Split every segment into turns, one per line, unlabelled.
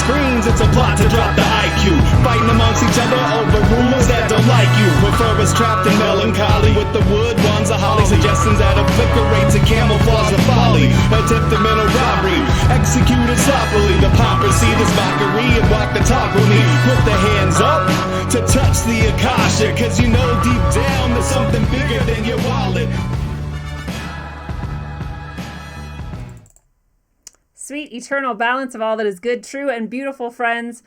screens, it's a plot to drop the IQ. Fighting amongst each other over rumors that don't like you. Prefer us trapped in melancholy with the wood wands of holly. Suggestions that obliterate to camouflage the folly. Attempted mental robbery, executed sloppily. The poppers see this mockery and walk the talk with me. Put the hands up to touch the Akasha, cause you know deep down there's something bigger than your wallet.
Sweet eternal balance of all that is good, true, and beautiful, friends.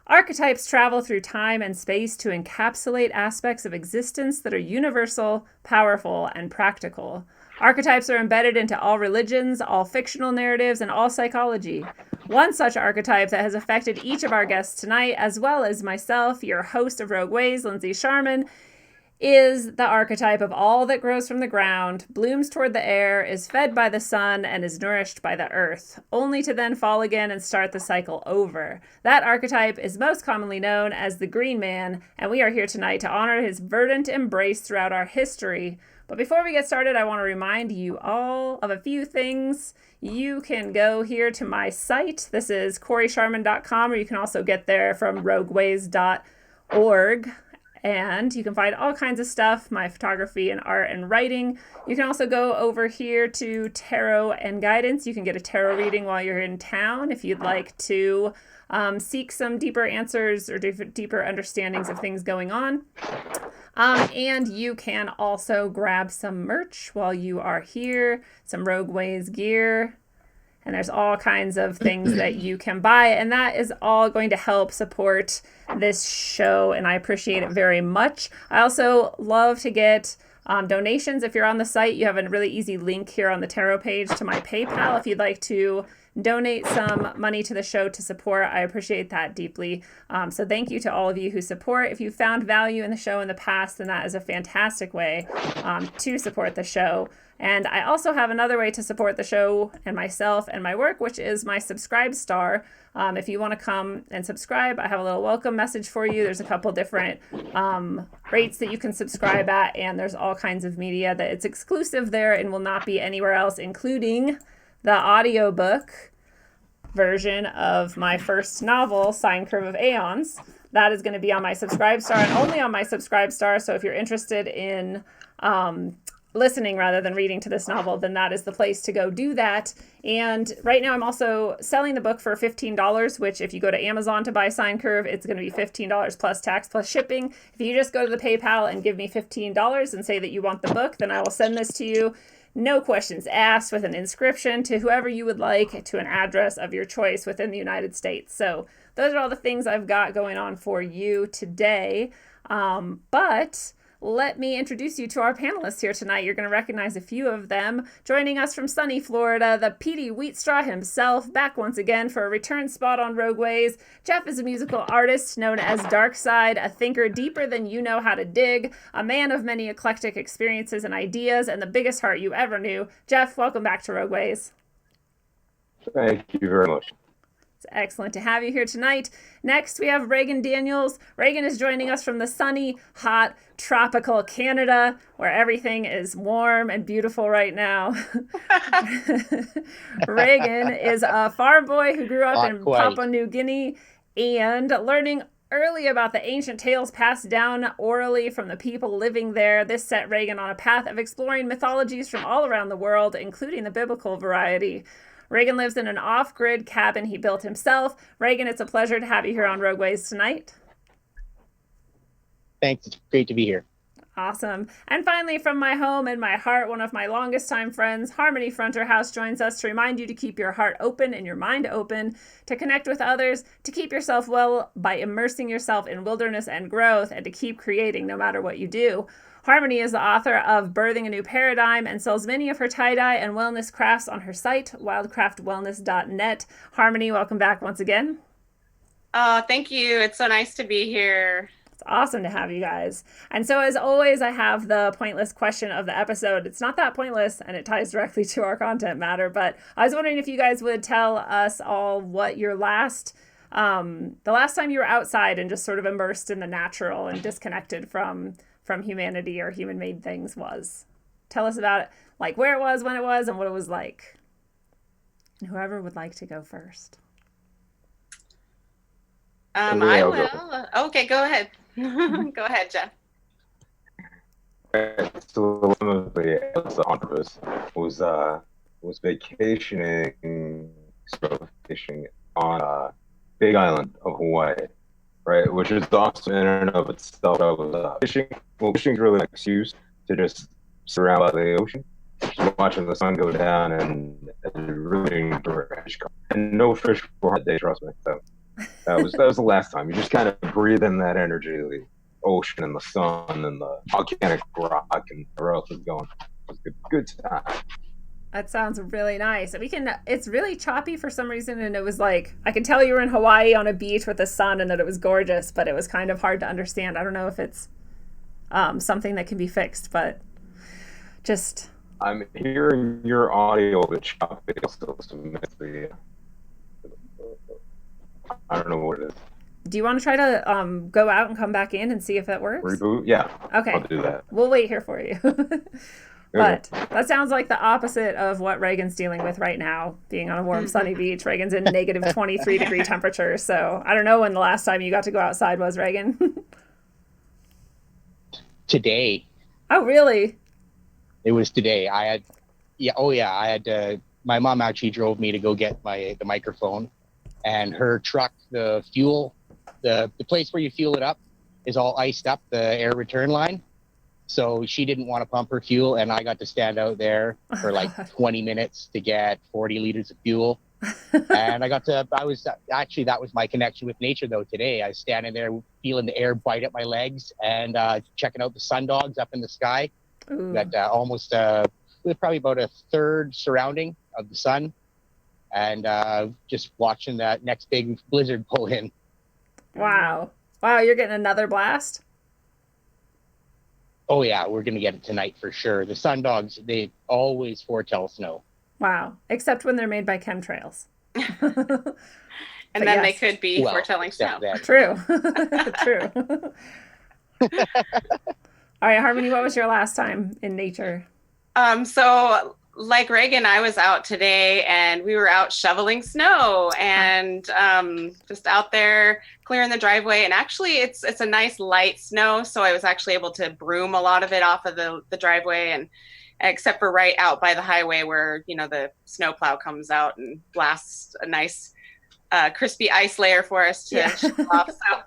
Archetypes travel through time and space to encapsulate aspects of existence that are universal, powerful, and practical. Archetypes are embedded into all religions, all fictional narratives, and all psychology. One such archetype that has affected each of our guests tonight, as well as myself, your host of Rogue Ways, Lindsay Sharman, is the archetype of all that grows from the ground, blooms toward the air, is fed by the sun, and is nourished by the earth, only to then fall again and start the cycle over. That archetype is most commonly known as the Green Man, and we are here tonight to honor his verdant embrace throughout our history. But before we get started, I want to remind you all of a few things. You can go here to my site. This is CoreySharman.com, or you can also get there from rogueways.org. And you can find all kinds of stuff, my photography and art and writing. You can also go over here to Tarot and Guidance. You can get a tarot reading while you're in town if you'd like to seek some deeper answers or deeper understandings of things going on. And you can also grab some merch while you are here, some Rogue Ways gear. And there's all kinds of things that you can buy, and that is all going to help support this show, and I appreciate it very much. I also love to get donations. If you're on the site, you have a really easy link here on the tarot page to my PayPal if you'd like to donate some money to the show to support. I appreciate that deeply. So thank you to all of you who support. If you found value in the show in the past, then that is a fantastic way to support the show. And I also have another way to support the show and myself and my work, which is my Subscribe Star. If you want to come and subscribe, I have a little welcome message for you. There's a couple different rates that you can subscribe at, and there's all kinds of media that it's exclusive there and will not be anywhere else, including the audiobook version of my first novel, Sine Curve of Aeons. That is going to be on my Subscribe Star and only on my Subscribe Star. So if you're interested in listening rather than reading to this novel, then that is the place to go do that. And right now I'm also selling the book for $15, which if you go to Amazon to buy Sine Curve, it's going to be $15 plus tax plus shipping. If you just go to the PayPal and give me $15 and say that you want the book, then I will send this to you. No questions asked, with an inscription to whoever you would like, to an address of your choice within the United States. So those are all the things I've got going on for you today. But let me introduce you to our panelists here tonight. You're going to recognize a few of them. Joining us from sunny Florida, the Petey Wheatstraw himself, back once again for a return spot on Rogue Ways. Jeff is a musical artist known as Darkside, a thinker deeper than you know how to dig, a man of many eclectic experiences and ideas, and the biggest heart you ever knew. Jeff, welcome back to Rogue Ways.
Thank you very much.
It's excellent to have you here tonight. Next, we have Reagan Daniels. Reagan is joining us from the sunny, hot, tropical Canada, where everything is warm and beautiful right now. Reagan is a farm boy who grew up in Papua New Guinea and learning early about the ancient tales passed down orally from the people living there. This set Reagan on a path of exploring mythologies from all around the world, including the biblical variety. Reagan lives in an off-grid cabin he built himself. Reagan, it's a pleasure to have you here on Rogue Ways tonight.
Thanks. It's great to be here.
Awesome. And finally, from my home and my heart, one of my longest time friends, Harmony Fronter House, joins us to remind you to keep your heart open and your mind open, to connect with others, to keep yourself well by immersing yourself in wilderness and growth, and to keep creating no matter what you do. Harmony is the author of Birthing a New Paradigm and sells many of her tie-dye and wellness crafts on her site, wildcraftwellness.net. Harmony, welcome back once again.
Thank you. It's so nice to be here.
It's awesome to have you guys. And so as always, I have the pointless question of the episode. It's not that pointless, and it ties directly to our content matter, but I was wondering if you guys would tell us all what your the last time you were outside and just sort of immersed in the natural and disconnected from humanity or human-made things was. Tell us about it, like where it was, when it was, and what it was like. And whoever would like to go first.
I will. Okay, go ahead. Go ahead, Jeff.
So one of the entrepreneurs was vacationing, sort of fishing on Big Island of Hawaii, right? Which is awesome in and of itself. I was fishing. Well, fishing's really an excuse to just sit around by the ocean, just watching the sun go down and rooting for a fish. And no fish for a day, trust me. So that was the last time. You just kind of breathe in that energy, the ocean and the sun and the volcanic rock and where else is going. It was a good time.
That sounds really nice. It's really choppy for some reason, and it was like, I could tell you were in Hawaii on a beach with the sun and that it was gorgeous, but it was kind of hard to understand. I don't know if it's something that can be fixed, but just...
I'm hearing your audio a bit choppy. I don't know what it is.
Do you want to try to go out and come back in and see if that works?
Reboot? Yeah.
Okay.
I'll do that.
We'll wait here for you. But that sounds like the opposite of what Reagan's dealing with right now, being on a warm, sunny beach. Reagan's in negative 23-degree temperatures. So I don't know when the last time you got to go outside was, Reagan.
Today.
Oh, really?
It was today. I had my mom actually drove me to go get the microphone, and her truck, the fuel, the place where you fuel it up is all iced up, the air return line. So she didn't want to pump her fuel, and I got to stand out there for like 20 minutes to get 40 liters of fuel. And that was my connection with nature though today. I was standing there feeling the air bite at my legs and checking out the sundogs up in the sky.
Ooh.
Got almost probably about a third surrounding of the sun, and just watching that next big blizzard pull in.
Wow, you're getting another blast?
Oh yeah, we're gonna get it tonight for sure. The sundogs, they always foretell snow.
Wow, except when they're made by chemtrails.
And then they could be foretelling snow.
True. True. All right, Harmony, what was your last time in nature?
So like Reagan, I was out today and we were out shoveling snow and just out there clearing the driveway. And actually it's a nice light snow. So I was actually able to broom a lot of it off of the driveway, and except for right out by the highway where, the snowplow comes out and blasts a nice crispy ice layer for us to shove off. So,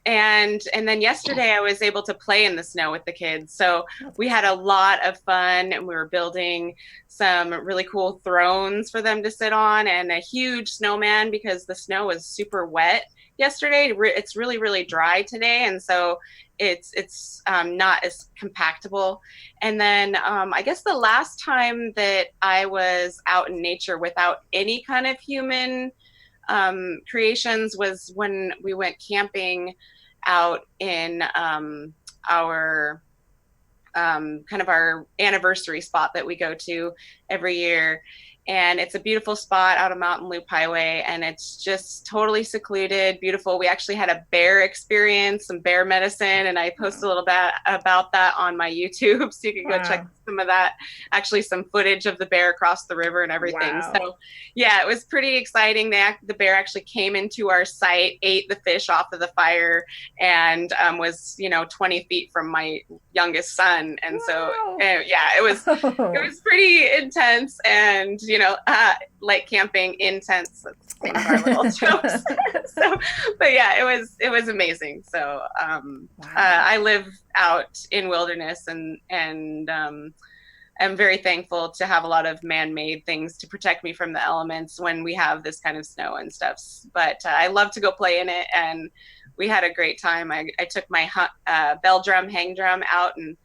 and then yesterday I was able to play in the snow with the kids. So we had a lot of fun, and we were building some really cool thrones for them to sit on, and a huge snowman because the snow was super wet yesterday. It's really, really dry today. And so it's not as compactable. And then I guess the last time that I was out in nature without any kind of human creations was when we went camping out in our kind of our anniversary spot that we go to every year. And it's a beautiful spot out of Mountain Loop Highway, and it's just totally secluded, beautiful. We actually had a bear experience, some bear medicine, and I posted a little bit about that on my YouTube, so you can go check some of that, actually some footage of the bear across the river and everything.
Wow.
So yeah, it was pretty exciting. The bear actually came into our site, ate the fish off of the fire, and was 20 feet from my youngest son. And so yeah, it was pretty intense, and like camping intense. That's one of our little jokes. But yeah, it was amazing. So I live out in wilderness, and I'm very thankful to have a lot of man-made things to protect me from the elements when we have this kind of snow and stuff. But I love to go play in it, and we had a great time. I took my bell drum, hang drum out and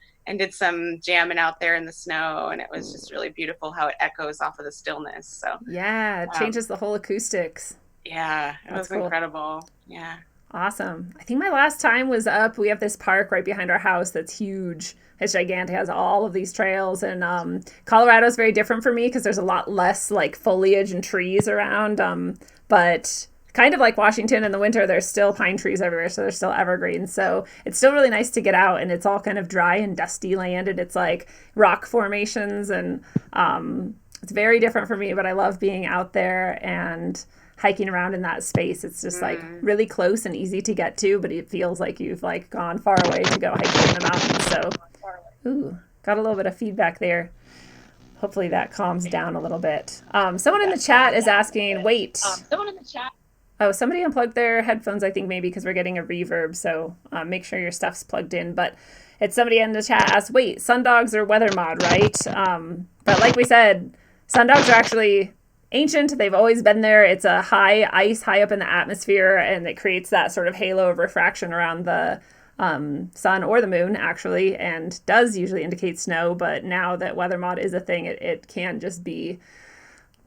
did some jamming out there in the snow, and it was just really beautiful how it echoes off of the stillness. So
yeah, it changes the whole acoustics.
Yeah, it was cool. Incredible. Yeah.
Awesome. I think my last time was up. We have this park right behind our house that's huge. It's gigantic. It has all of these trails, and Colorado is very different for me because there's a lot less like foliage and trees around. But kind of like Washington in the winter, there's still pine trees everywhere, so there's still evergreens. So it's still really nice to get out, and it's all kind of dry and dusty land, and it's like rock formations, and it's very different for me, but I love being out there. And hiking around in that space. It's just like really close and easy to get to, but it feels like you've like gone far away to go hiking in the mountains. So, ooh, got a little bit of feedback there. Hopefully that calms down a little bit. Someone in the chat is asking, wait. Oh, somebody unplugged their headphones, I think maybe because we're getting a reverb. So make sure your stuff's plugged in. But it's somebody in the chat asked, wait, sundogs are weather mod, right? But like we said, sundogs are actually ancient. They've always been there. It's a high ice high up in the atmosphere, and it creates that sort of halo of refraction around the sun or the moon, actually, and does usually indicate snow. But now that weather mod is a thing, it can just be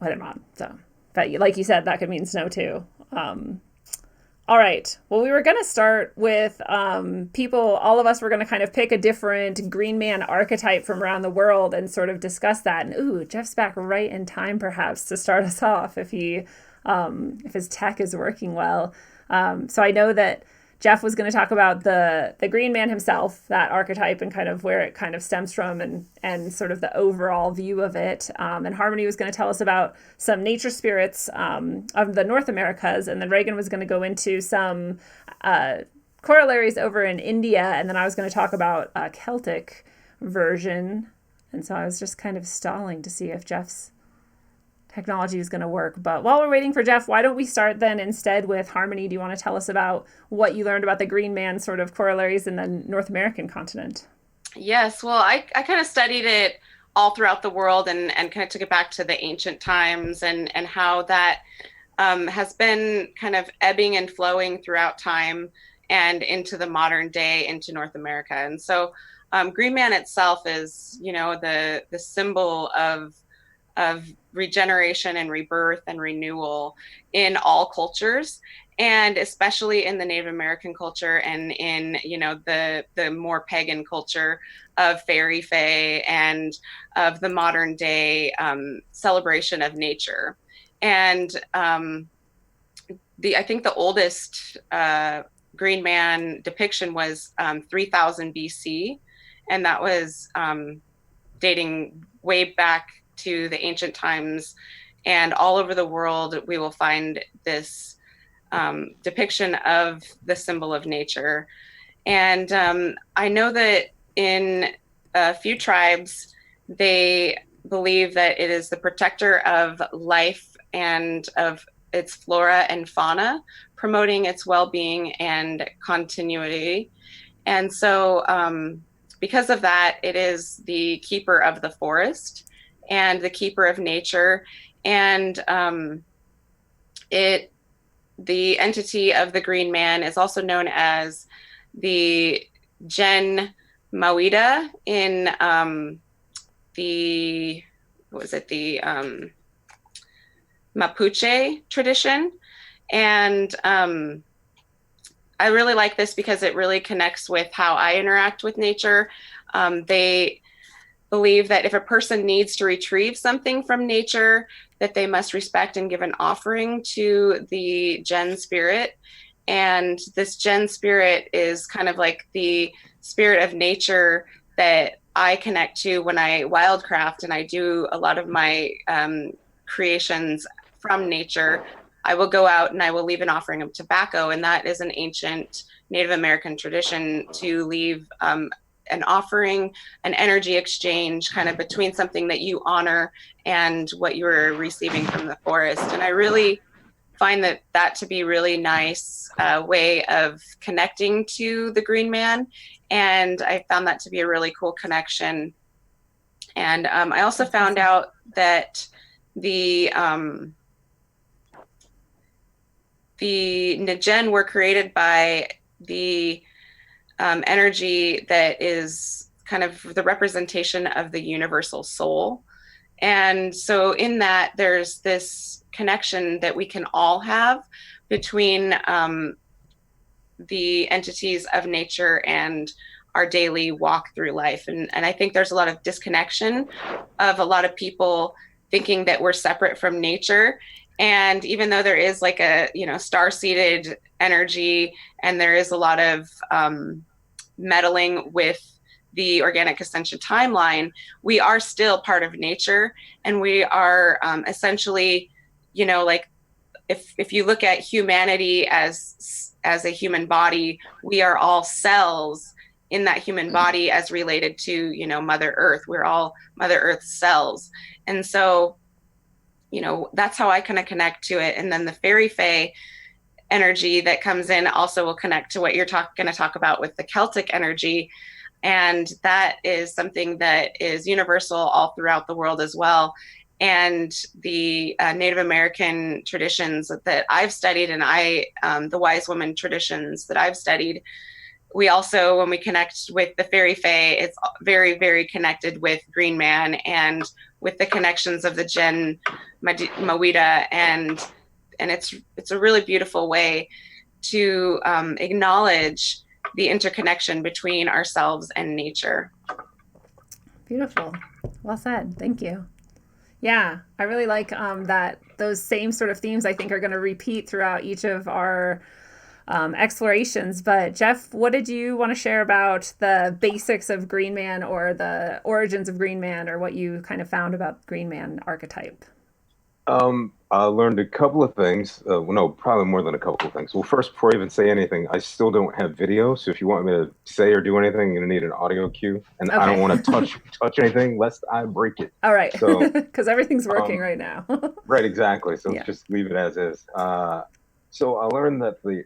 weather mod. So, but like you said, that could mean snow too. All right. Well, we were going to start with all of us were going to kind of pick a different green man archetype from around the world and sort of discuss that. And ooh, Jeff's back right in time, perhaps, to start us off if his tech is working well. So I know that Jeff was going to talk about the green man himself, that archetype, and kind of where it kind of stems from and sort of the overall view of it. And Harmony was going to tell us about some nature spirits of the North Americas. And then Reagan was going to go into some corollaries over in India. And then I was going to talk about a Celtic version. And so I was just kind of stalling to see if Jeff's technology is going to work. But while we're waiting for Jeff, why don't we start then instead with Harmony? Do you want to tell us about what you learned about the green man sort of corollaries in the North American continent?
Yes, well, I kind of studied it all throughout the world and kind of took it back to the ancient times and how that has been kind of ebbing and flowing throughout time and into the modern day into North America. And so green man itself is, the symbol of regeneration and rebirth and renewal in all cultures, and especially in the Native American culture and in the more pagan culture of fairy fae and of the modern day celebration of nature. And I think the oldest green man depiction was 3000 BC, and that was dating way back to the ancient times, and all over the world we will find this depiction of the symbol of nature. And I know that in a few tribes they believe that it is the protector of life and of its flora and fauna, promoting its well-being and continuity. And so because of that, it is the keeper of the forest and the keeper of nature. And the entity of the green man is also known as the Gen Mawida in the Mapuche tradition. And I really like this because it really connects with how I interact with nature. They believe that if a person needs to retrieve something from nature, that they must respect and give an offering to the Gen spirit. And this Gen spirit is kind of like the spirit of nature that I connect to when I wildcraft and I do a lot of my creations from nature. I will go out and I will leave an offering of tobacco, and that is an ancient Native American tradition to leave an offering, an energy exchange kind of between something that you honor and what you're receiving from the forest. And I really find that to be really nice way of connecting to the green man. And I found that to be a really cool connection. And I also found out that the Ngen were created by the energy that is kind of the representation of the universal soul. And so in that, there's this connection that we can all have between the entities of nature and our daily walk through life. And I think there's a lot of disconnection of a lot of people thinking that we're separate from nature. And even though there is like a, star-seeded energy, and there is a lot of meddling with the organic ascension timeline, we are still part of nature, and we are essentially, like if you look at humanity as a human body, we are all cells in that human body as related to, you know, Mother Earth. We're all Mother Earth cells. And so, you know, that's how I kind of connect to it. And then the fairy fae energy that comes in also will connect to what you're going to talk about with the Celtic energy. And that is something that is universal all throughout the world as well. And the Native American traditions that I've studied, and the wise woman traditions that I've studied, we also, when we connect with the fairy fae, it's very, very connected with Green Man and with the connections of the Gen Mawida. And it's a really beautiful way to acknowledge the interconnection between ourselves and nature.
Beautiful. Well said. Thank you. Yeah, I really like that those same sort of themes I think are going to repeat throughout each of our explorations. But Jeff, what did you want to share about the basics of Green Man or the origins of Green Man, or what you kind of found about Green Man archetype?
I learned a couple of things. Well, no, probably more than a couple of things. Well, first, before I even say anything, I still don't have video. So if you want me to say or do anything, you're gonna need an audio cue, and I don't want to touch anything lest I break it.
All right.
So
because everything's working right now.
Right, exactly. So
Yeah.
just leave it as is. So I learned that the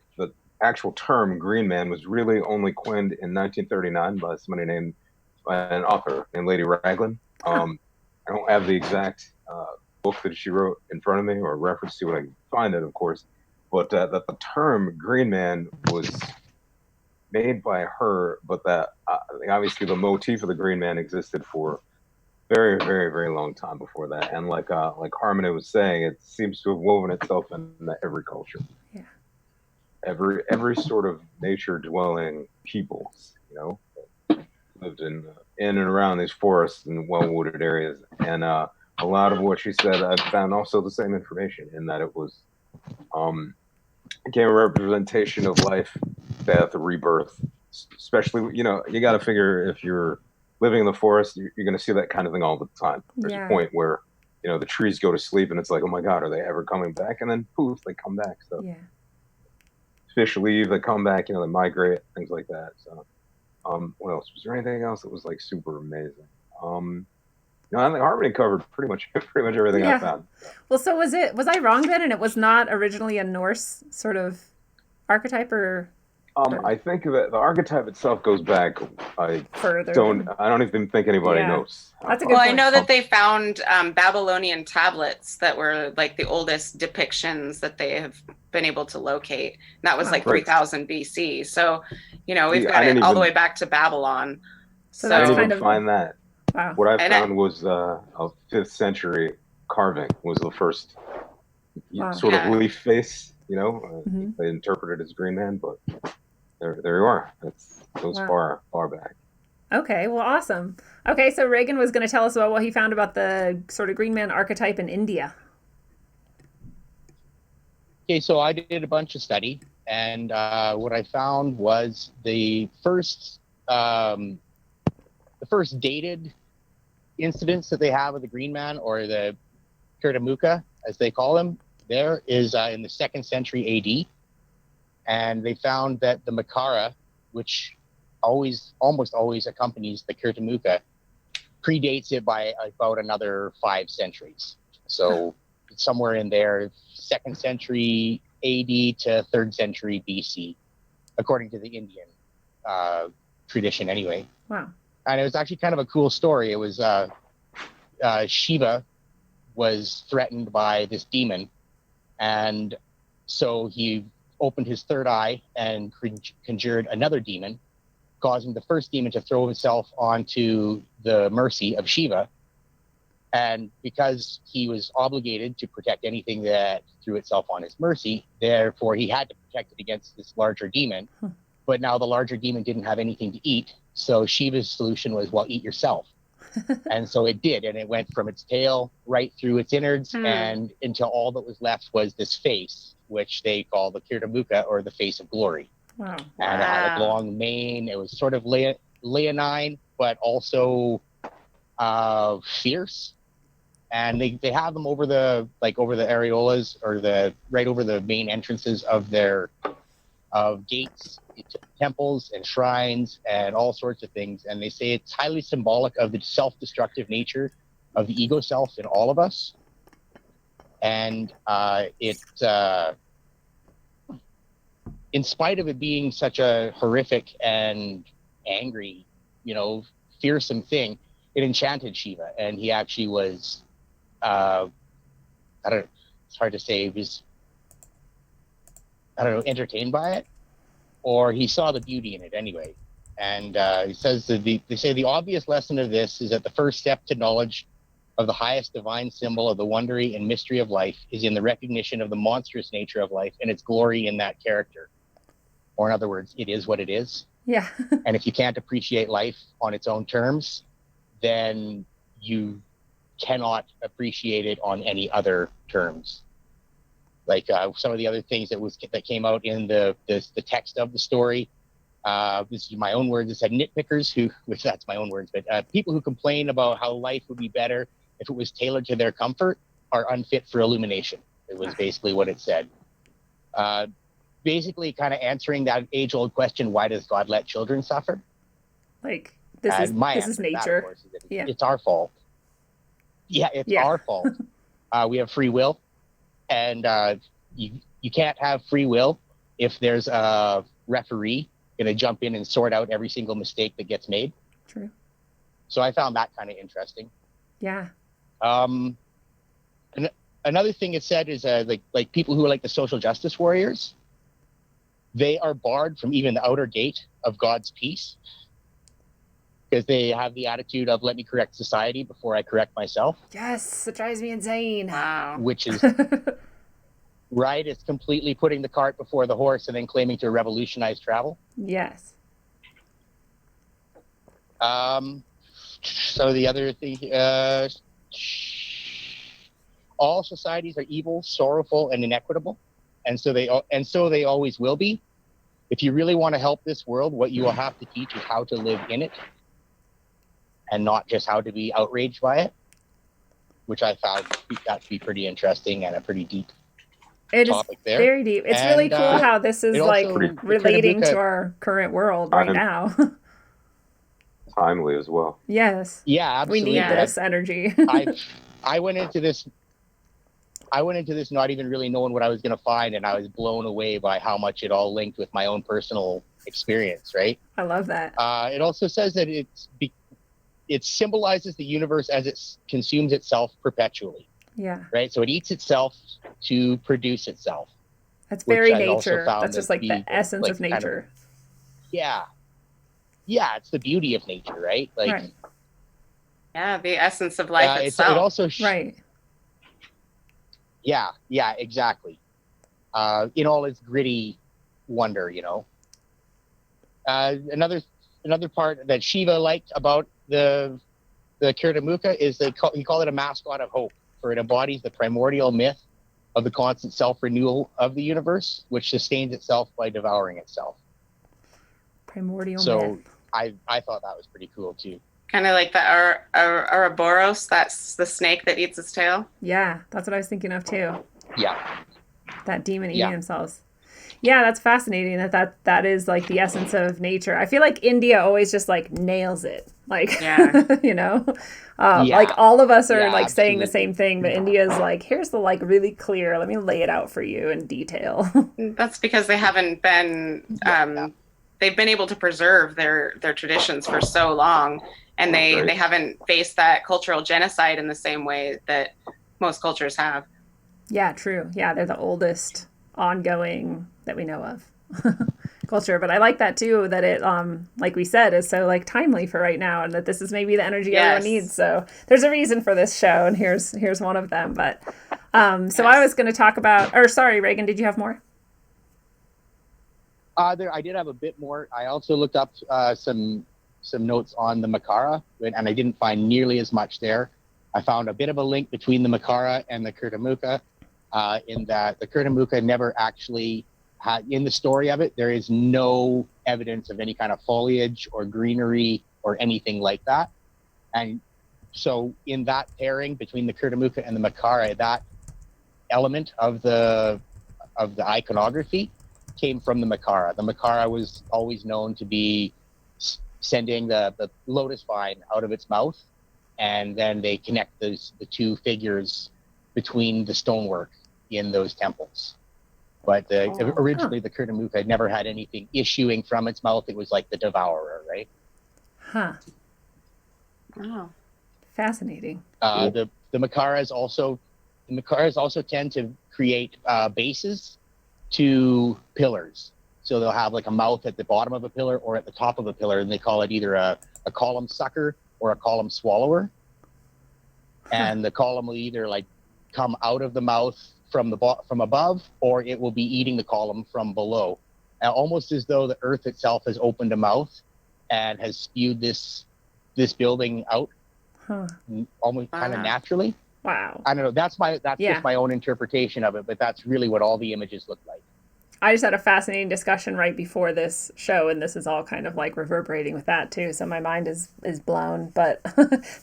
actual term Green Man was really only coined in 1939 by somebody named an author named Lady Raglan. I don't have the exact book that she wrote in front of me or reference to it. I can find it, of course, but that the term Green Man was made by her, but that obviously the motif of the Green Man existed for very, very, very long time before that. And like Harmony was saying, it seems to have woven itself into every culture.
Yeah.
Every sort of nature dwelling peoples, you know, lived in and around these forests and well wooded areas. And a lot of what she said, I found also the same information in that it was became a representation of life, death, rebirth. Especially, you know, you got to figure if you're living in the forest, you're going to see that kind of thing all the time. There's a point where, you know, the trees go to sleep and it's like, oh my God, are they ever coming back? And then poof, they come back. So fish leave, they come back, you know, they migrate, things like that. So what else? Was there anything else that was like super amazing? No, I think Harmony covered pretty much everything I found.
Well, so was I wrong then, and it was not originally a Norse sort of archetype, or?
I think that the archetype itself goes back.
Further.
I don't even think anybody knows.
That's a good point.
I know that they found Babylonian tablets that were like the oldest depictions that they have been able to locate. And that was like 3000 BC. So, you know, we've got it all the way back to Babylon.
So that's
I didn't
kind
even find that.
Wow.
What I found was a 5th century carving was the first sort of leaf face. You know, they interpreted it as Green Man, but there you are. That goes far back.
Okay, well, awesome. Okay, so Reagan was going to tell us about what he found about the sort of Green Man archetype in India.
Okay, so I did a bunch of study, and what I found was the first dated incidents that they have of the Green Man, or the Kirtamuka, as they call him, there is in the 2nd century AD. And they found that the Makara, which almost always accompanies the Kirtamuka, predates it by about another 5 centuries. So it's somewhere in there, 2nd century AD to 3rd century BC, according to the Indian tradition anyway.
Wow.
And it was actually kind of a cool story. It was Shiva was threatened by this demon, and so he opened his third eye and conjured another demon, causing the first demon to throw himself onto the mercy of Shiva. And because he was obligated to protect anything that threw itself on his mercy, therefore he had to protect it against this larger demon. But now the larger demon didn't have anything to eat. So Shiva's solution was, well, eat yourself. And so it did. And it went from its tail right through its innards and until all that was left was this face, which they call the Kirtamuka, or the face of glory.
Wow.
And it had a long mane. It was sort of leonine, but also fierce. and they have them over the areolas, or right over the main entrances of their gates, temples and shrines and all sorts of things. And they say it's highly symbolic of the self-destructive nature of the ego self in all of us. And in spite of it being such a horrific and angry, fearsome thing, it enchanted Shiva, and he actually was, it's hard to say, he was, entertained by it, or he saw the beauty in it anyway. And he says that they say the obvious lesson of this is that the first step to knowledge of the highest divine symbol of the wondery and mystery of life is in the recognition of the monstrous nature of life and its glory in that character. Or in other words, it is what it is.
Yeah.
And if you can't appreciate life on its own terms, then you cannot appreciate it on any other terms. Like some of the other things that came out in the text of the story. This is my own words. It said nitpickers which that's my own words, but people who complain about how life would be better if it was tailored to their comfort are unfit for illumination. It was basically what it said. Basically kind of answering that age-old question, why does God let children suffer?
Like, this is nature.
Of course, it's our fault. Yeah, it's our fault. We have free will, and you can't have free will if there's a referee going to jump in and sort out every single mistake that gets made.
True.
So I found that kind of interesting.
Yeah.
Another thing it said is like people who are like the social justice warriors, they are barred from even the outer gate of God's peace, because they have the attitude of, let me correct society before I correct myself.
Yes, it drives me insane.
Wow.
Which is right. It's completely putting the cart before the horse and then claiming to revolutionize travel.
Yes.
So the other thing, all societies are evil, sorrowful, and inequitable, and so they always will be. If you really want to help this world, what you will have to teach is how to live in it, and not just how to be outraged by it, which I found that to be pretty interesting and a pretty deep topic there.
Very deep. It's really cool how this is like relating to our current world right now.
Timely as well.
Yes.
Yeah, absolutely.
We need this energy.
I went into this not even really knowing what I was going to find, and I was blown away by how much it all linked with my own personal experience, right?
I love that.
It also says that it symbolizes the universe as it consumes itself perpetually.
Yeah.
Right? So it eats itself to produce itself.
That's very nature. That's just like the essence of nature.
Yeah. Yeah, it's the beauty of nature, right? Like,
right.
Yeah, the essence of life itself.
It also
right.
Yeah, exactly. In all its gritty wonder, Another part that Shiva liked about the Kirtamukha is he called it a mascot of hope, for it embodies the primordial myth of the constant self-renewal of the universe, which sustains itself by devouring itself.
Primordial myth.
So I thought that was pretty cool too.
Kind of like the Ouroboros, that's the snake that eats its tail.
Yeah, that's what I was thinking of too.
Yeah.
That demon eating themselves. Yeah, that's fascinating that is like the essence of nature. I feel like India always just like nails it. Like, like all of us are like saying the same thing, but India's like, here's the like really clear, let me lay it out for you in detail.
That's because they haven't been, they've been able to preserve their traditions for so long, and they haven't faced that cultural genocide in the same way that most cultures have. Yeah,
true. Yeah, they're the oldest ongoing that we know of culture. But I like that too, that it like we said, is so like timely for right now, and that this is maybe the energy everyone needs. So there's a reason for this show, and here's one of them. But I was going to talk about, or sorry, Reagan, did you have more? I
did have a bit more. I also looked up some notes on the Makara, and I didn't find nearly as much there. I found a bit of a link between the Makara and the Kirtamukha, in that the Kirtamukha never actually had, in the story of it, there is no evidence of any kind of foliage or greenery or anything like that. And So in that pairing between the Kurtamuka and the Makara, that element of the iconography came from the Makara. The Makara was always known to be sending the lotus vine out of its mouth, and then they connect the two figures between the stonework in those temples. But originally, the Kurtamuka never had anything issuing from its mouth. It was like the devourer, right?
Huh.
Wow.
Fascinating.
The Makaras also tend to create bases to pillars. So they'll have like a mouth at the bottom of a pillar or at the top of a pillar, and they call it either a column sucker or a column swallower. And the column will either like come out of the mouth from above, or it will be eating the column from below, almost as though the earth itself has opened a mouth and has spewed this building out, almost kind of naturally.
Wow.
I don't know. That's just my own interpretation of it, but that's really what all the images look like.
I just had a fascinating discussion right before this show, and this is all kind of like reverberating with that too. So my mind is blown, but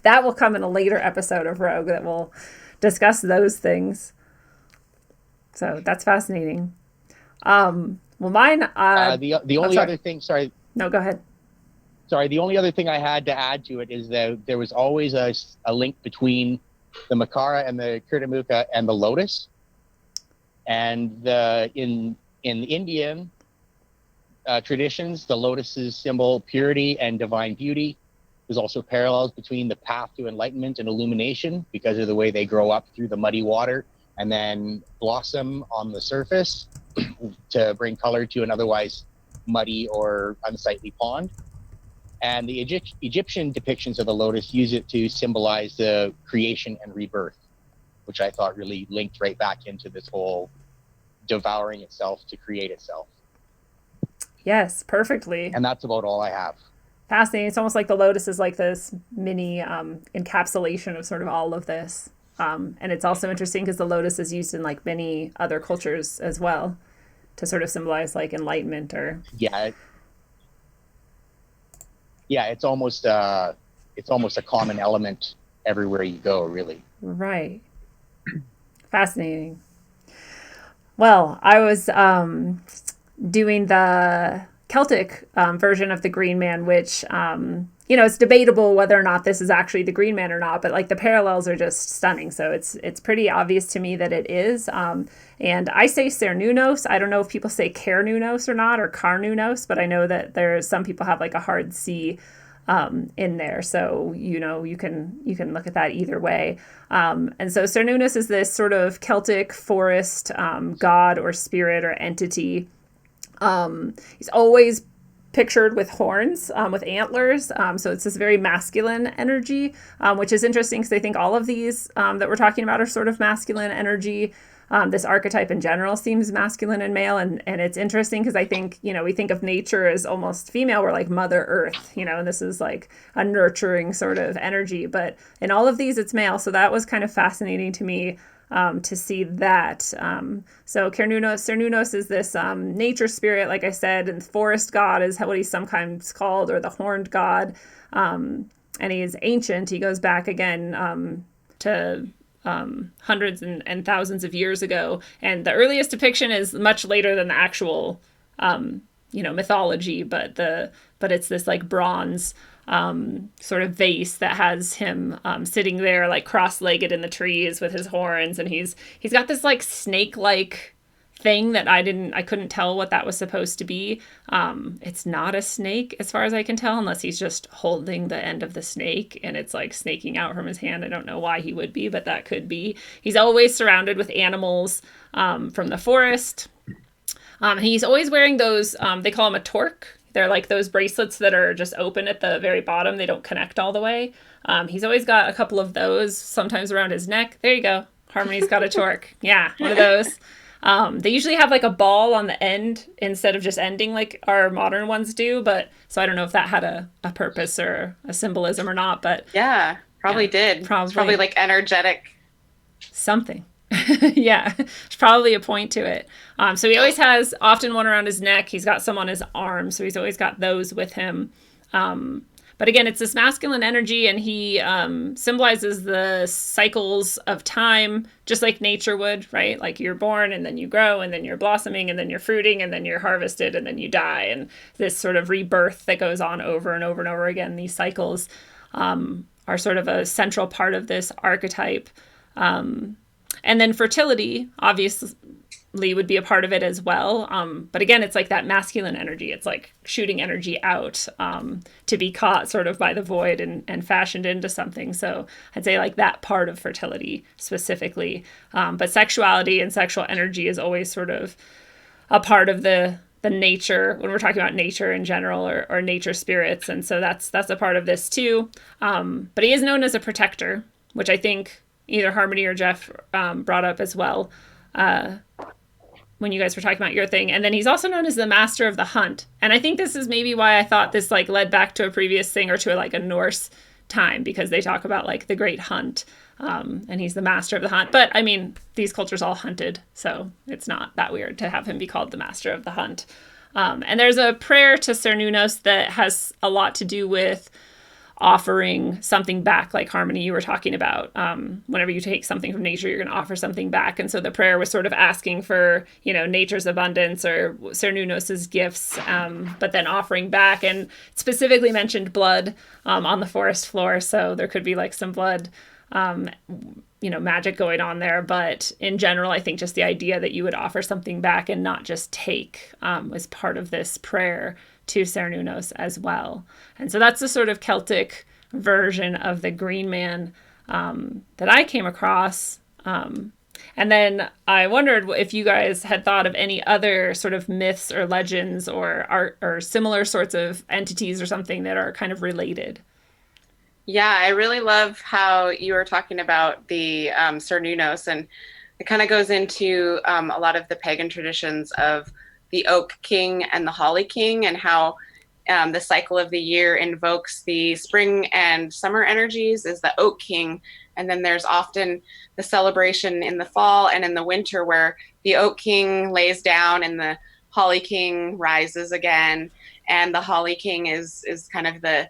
that will come in a later episode of Rogue that will discuss those things. So that's fascinating. Well, mine.
The only other thing. Sorry.
No, go ahead.
Sorry. The only other thing I had to add to it is that there was always a link between the Makara and the Kurtamuka and the lotus, and in Indian traditions, the lotus's symbol purity and divine beauty. There's also parallels between the path to enlightenment and illumination because of the way they grow up through the muddy water and then blossom on the surface to bring color to an otherwise muddy or unsightly pond. And the Egyptian depictions of the lotus use it to symbolize the creation and rebirth, which I thought really linked right back into this whole devouring itself to create itself.
Yes, perfectly.
And that's about all I have.
Fascinating. It's almost like the lotus is like this mini encapsulation of sort of all of this. And it's also interesting because the lotus is used in like many other cultures as well to sort of symbolize like enlightenment or... Yeah, it's almost a common element everywhere you go, really. Right. Fascinating. Well, I was doing the Celtic version of the Green Man, which, it's debatable whether or not this is actually the Green Man or not, but like the parallels are just stunning. So it's pretty obvious to me that it is. And I say Cernunnos. I don't know if people say Cernunnos or not, or Carnunos, but I know that there's some people have like a hard C in there. So, you can look at that either way. And so Cernunnos is this sort of Celtic forest god or spirit or entity. He's always pictured with horns, with antlers. So it's this very masculine energy, which is interesting because I think all of these that we're talking about are sort of masculine energy. This archetype in general seems masculine and male. And it's interesting because I think, we think of nature as almost female. We're like Mother Earth, and this is like a nurturing sort of energy. But in all of these, it's male. So that was kind of fascinating to me. To see that. So Cernunnos is this nature spirit, like I said, and forest god is what he's sometimes called, or the horned god. And he's ancient. He goes back again to hundreds and thousands of years ago. And the earliest depiction is much later than the actual, mythology, but it's this like bronze sort of vase that has him sitting there like cross-legged in the trees with his horns, and he's got this like snake-like thing that I couldn't tell what that was supposed to be. It's not a snake as far as I can tell, unless he's just holding the end of the snake and it's like snaking out from his hand. I don't know why he would be, but that could be. He's always surrounded with animals from the forest. He's always wearing those, they call him a torque. They're like those bracelets that are just open at the very bottom. They don't connect all the way. He's always got a couple of those, sometimes around his neck. There you go. Harmony's got a torque. Yeah, one of those. They usually have like a ball on the end instead of just ending like our modern ones do. But so I don't know if that had a purpose or a symbolism or not. But
yeah, probably did. It's probably like energetic. Something.
Yeah, there's probably a point to it. So he always has often one around his neck. He's got some on his arm, so he's always got those with him. But But again, it's this masculine energy, and he symbolizes the cycles of time, just like nature would, right? Like you're born, and then you grow, and then you're blossoming, and then you're fruiting, and then you're harvested, and then you die. And this sort of rebirth that goes on over and over and over again, these cycles are sort of a central part of this archetype. And then fertility, obviously, would be a part of it as well. But again, it's like that masculine energy. It's like shooting energy out to be caught sort of by the void and fashioned into something. So I'd say like that part of fertility specifically. But sexuality and sexual energy is always sort of a part of the nature when we're talking about nature in general, or nature spirits. And so that's a part of this too. But he is known as a protector, which I think either Harmony or Jeff brought up as well. When you guys were talking about your thing. And then he's also known as the master of the hunt. And I think this is maybe why I thought this like led back to a previous thing, or to like a Norse time, because they talk about like the great hunt. And he's the master of the hunt. But I mean, these cultures all hunted, so it's not that weird to have him be called the master of the hunt. And there's a prayer to Cernunnos that has a lot to do with offering something back, like Harmony, you were talking about. Whenever you take something from nature, you're going to offer something back. And so the prayer was sort of asking for, nature's abundance or Cernunnos's gifts, but then offering back, and specifically mentioned blood on the forest floor. So there could be like some blood, magic going on there. But in general, I think just the idea that you would offer something back and not just take was part of this prayer to Cernunnos as well. And so that's the sort of Celtic version of the Green Man that I came across. And then I wondered if you guys had thought of any other sort of myths or legends or similar sorts of entities or something that are kind of related.
Yeah, I really love how you were talking about the Cernunnos, and it kind of goes into a lot of the pagan traditions of the Oak King and the Holly King, and how the cycle of the year invokes the spring and summer energies is the Oak King. And then there's often the celebration in the fall and in the winter where the Oak King lays down and the Holly King rises again. And the Holly King is kind of the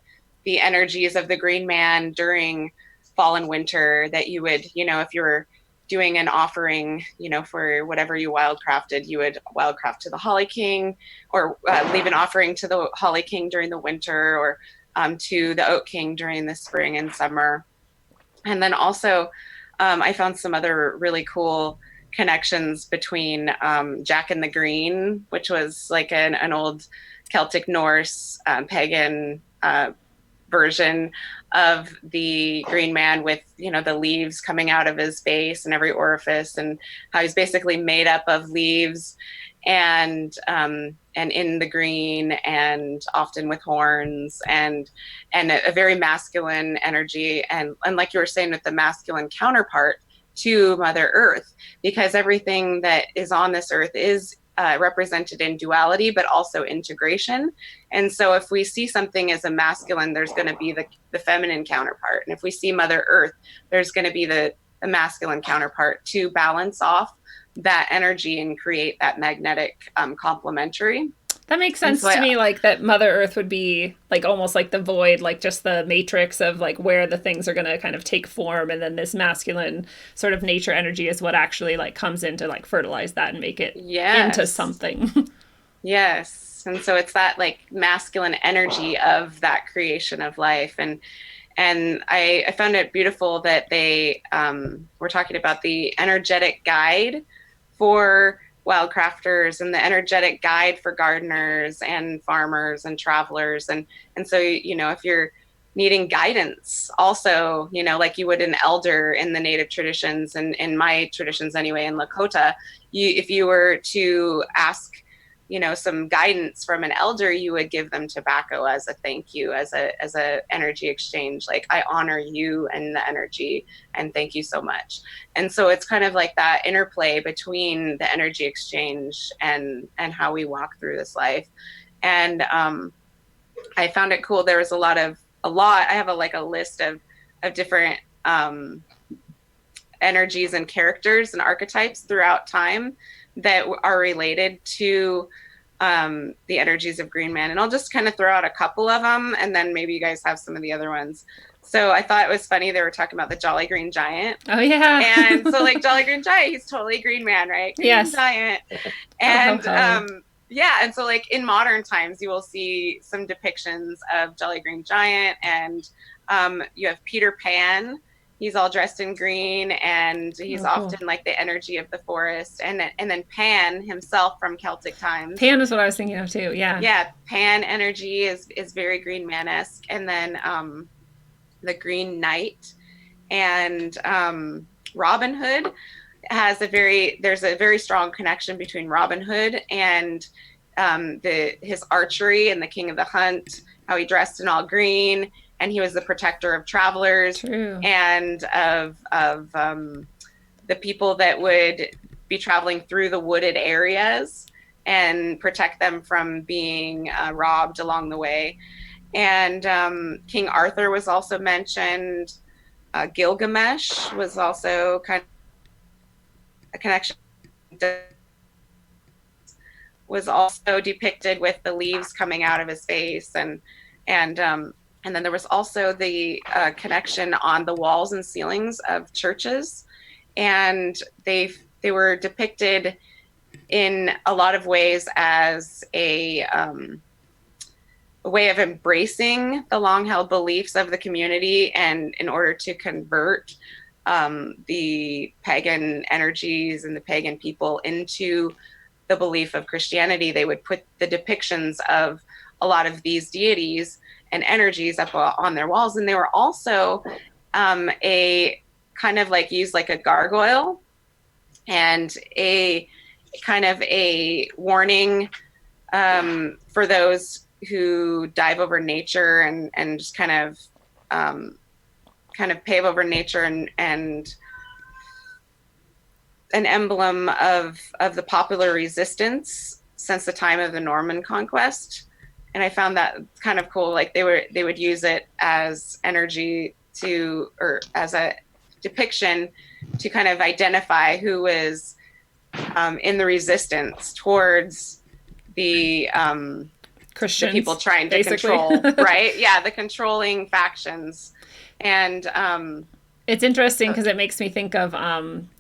energies of the Green Man during fall and winter, that you would, if you were doing an offering, for whatever you wildcrafted, you would wildcraft to the Holly King, or leave an offering to the Holly King during the winter, or to the Oak King during the spring and summer. And then also, I found some other really cool connections between Jack and the Green, which was like an old Celtic Norse pagan version of the Green Man, with the leaves coming out of his face and every orifice, and how he's basically made up of leaves and in the green, and often with horns, and a very masculine energy, and like you were saying, with the masculine counterpart to Mother Earth, because everything that is on this earth is represented in duality, but also integration. And so if we see something as a masculine, there's going to be the feminine counterpart. And if we see Mother Earth, there's going to be the masculine counterpart to balance off that energy and create that magnetic complementary.
That makes sense to me, like that Mother Earth would be like almost like the void, like just the matrix of like where the things are going to kind of take form. And then this masculine sort of nature energy is what actually like comes in to like fertilize that and make it into something.
Yes. And so it's that like masculine energy of that creation of life. And I found it beautiful that they were talking about the energetic guide for wildcrafters and the energetic guide for gardeners and farmers and travelers. And so, if you're needing guidance also, like you would an elder in the native traditions, and in my traditions anyway, in Lakota, if you were to ask, some guidance from an elder, you would give them tobacco as a thank you, as a energy exchange. Like, I honor you and the energy, and thank you so much. And so it's kind of like that interplay between the energy exchange and how we walk through this life. And I found it cool. There was a lot. I have a list of different energies and characters and archetypes throughout time that are related to the energies of Green Man. And I'll just kind of throw out a couple of them, and then maybe you guys have some of the other ones. So I thought it was funny they were talking about the Jolly Green Giant.
Oh yeah.
And so like Jolly Green Giant, he's totally Green Man, right? Green
Yes.
Giant. And
Ho, ho, ho.
yeah, and so like in modern times, you will see some depictions of Jolly Green Giant, and you have Peter Pan. He's all dressed in green, and he's often like the energy of the forest. And then Pan himself from Celtic times.
Pan is what I was thinking of too. Yeah.
Yeah, Pan energy is very Green Man-esque. And then the Green Knight and Robin Hood there's a very strong connection between Robin Hood and his archery and the King of the Hunt, how he dressed in all green, and he was the protector of travelers.
True.
And of the people that would be traveling through the wooded areas and protect them from being robbed along the way. And King Arthur was also mentioned. Gilgamesh was also kind of a connection. Was also depicted with the leaves coming out of his face, and then there was also the connection on the walls and ceilings of churches, and they were depicted in a lot of ways as a way of embracing the long-held beliefs of the community, and in order to convert the pagan energies and the pagan people into the belief of Christianity, they would put the depictions of a lot of these deities and energies up on their walls. And they were also a kind of like used like a gargoyle and a kind of a warning for those who dive over nature and just kind of pave over nature, and an emblem of the popular resistance since the time of the Norman conquest. And I found that kind of cool. Like they would use it as energy or as a depiction to kind of identify who was in the resistance towards the
Christians,
the people trying to
basically.
control, right? Yeah, the controlling factions. And
it's interesting because it makes me think of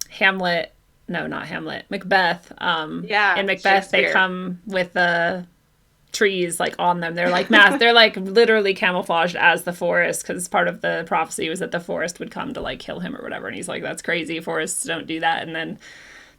Hamlet. No, not Hamlet. Macbeth.
Yeah.
In Macbeth, they come with the trees like on them. They're like they're like literally camouflaged as the forest, because part of the prophecy was that the forest would come to like kill him or whatever. And he's like, "That's crazy. Forests don't do that." And then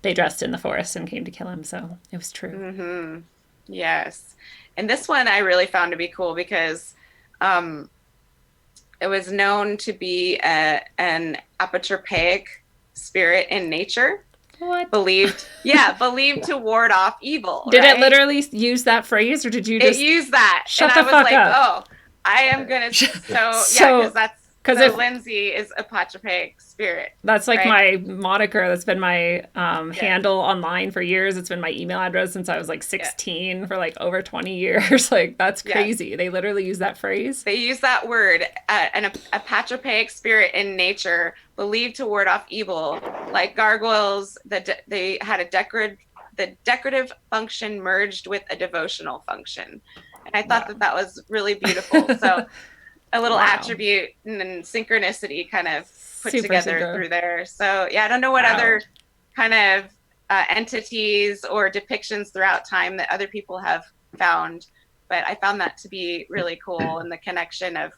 they dressed in the forest and came to kill him. So it was true.
Mm-hmm. Yes. And this one I really found to be cool because it was known to be an apotropaic spirit in nature.
What?
Believed to ward off evil.
Did
right?
it literally use that phrase, or did you just...
It used that.
Shut
and
the
I was
fuck
like,
up.
oh, I am going to... because that's...
Because
Lindsay is a apotropaic spirit.
That's like
right?
my moniker. That's been my handle online for years. It's been my email address since I was like 16 for like over 20 years. Like, that's crazy. Yeah. They literally use that phrase.
They use that word, an apotropaic spirit in nature, believed to ward off evil. Like gargoyles, they had the decorative function merged with a devotional function. And I thought that was really beautiful. So a little attribute and synchronicity kind of put together through there. So yeah, I don't know what other kind of entities or depictions throughout time that other people have found, but I found that to be really cool, and the connection of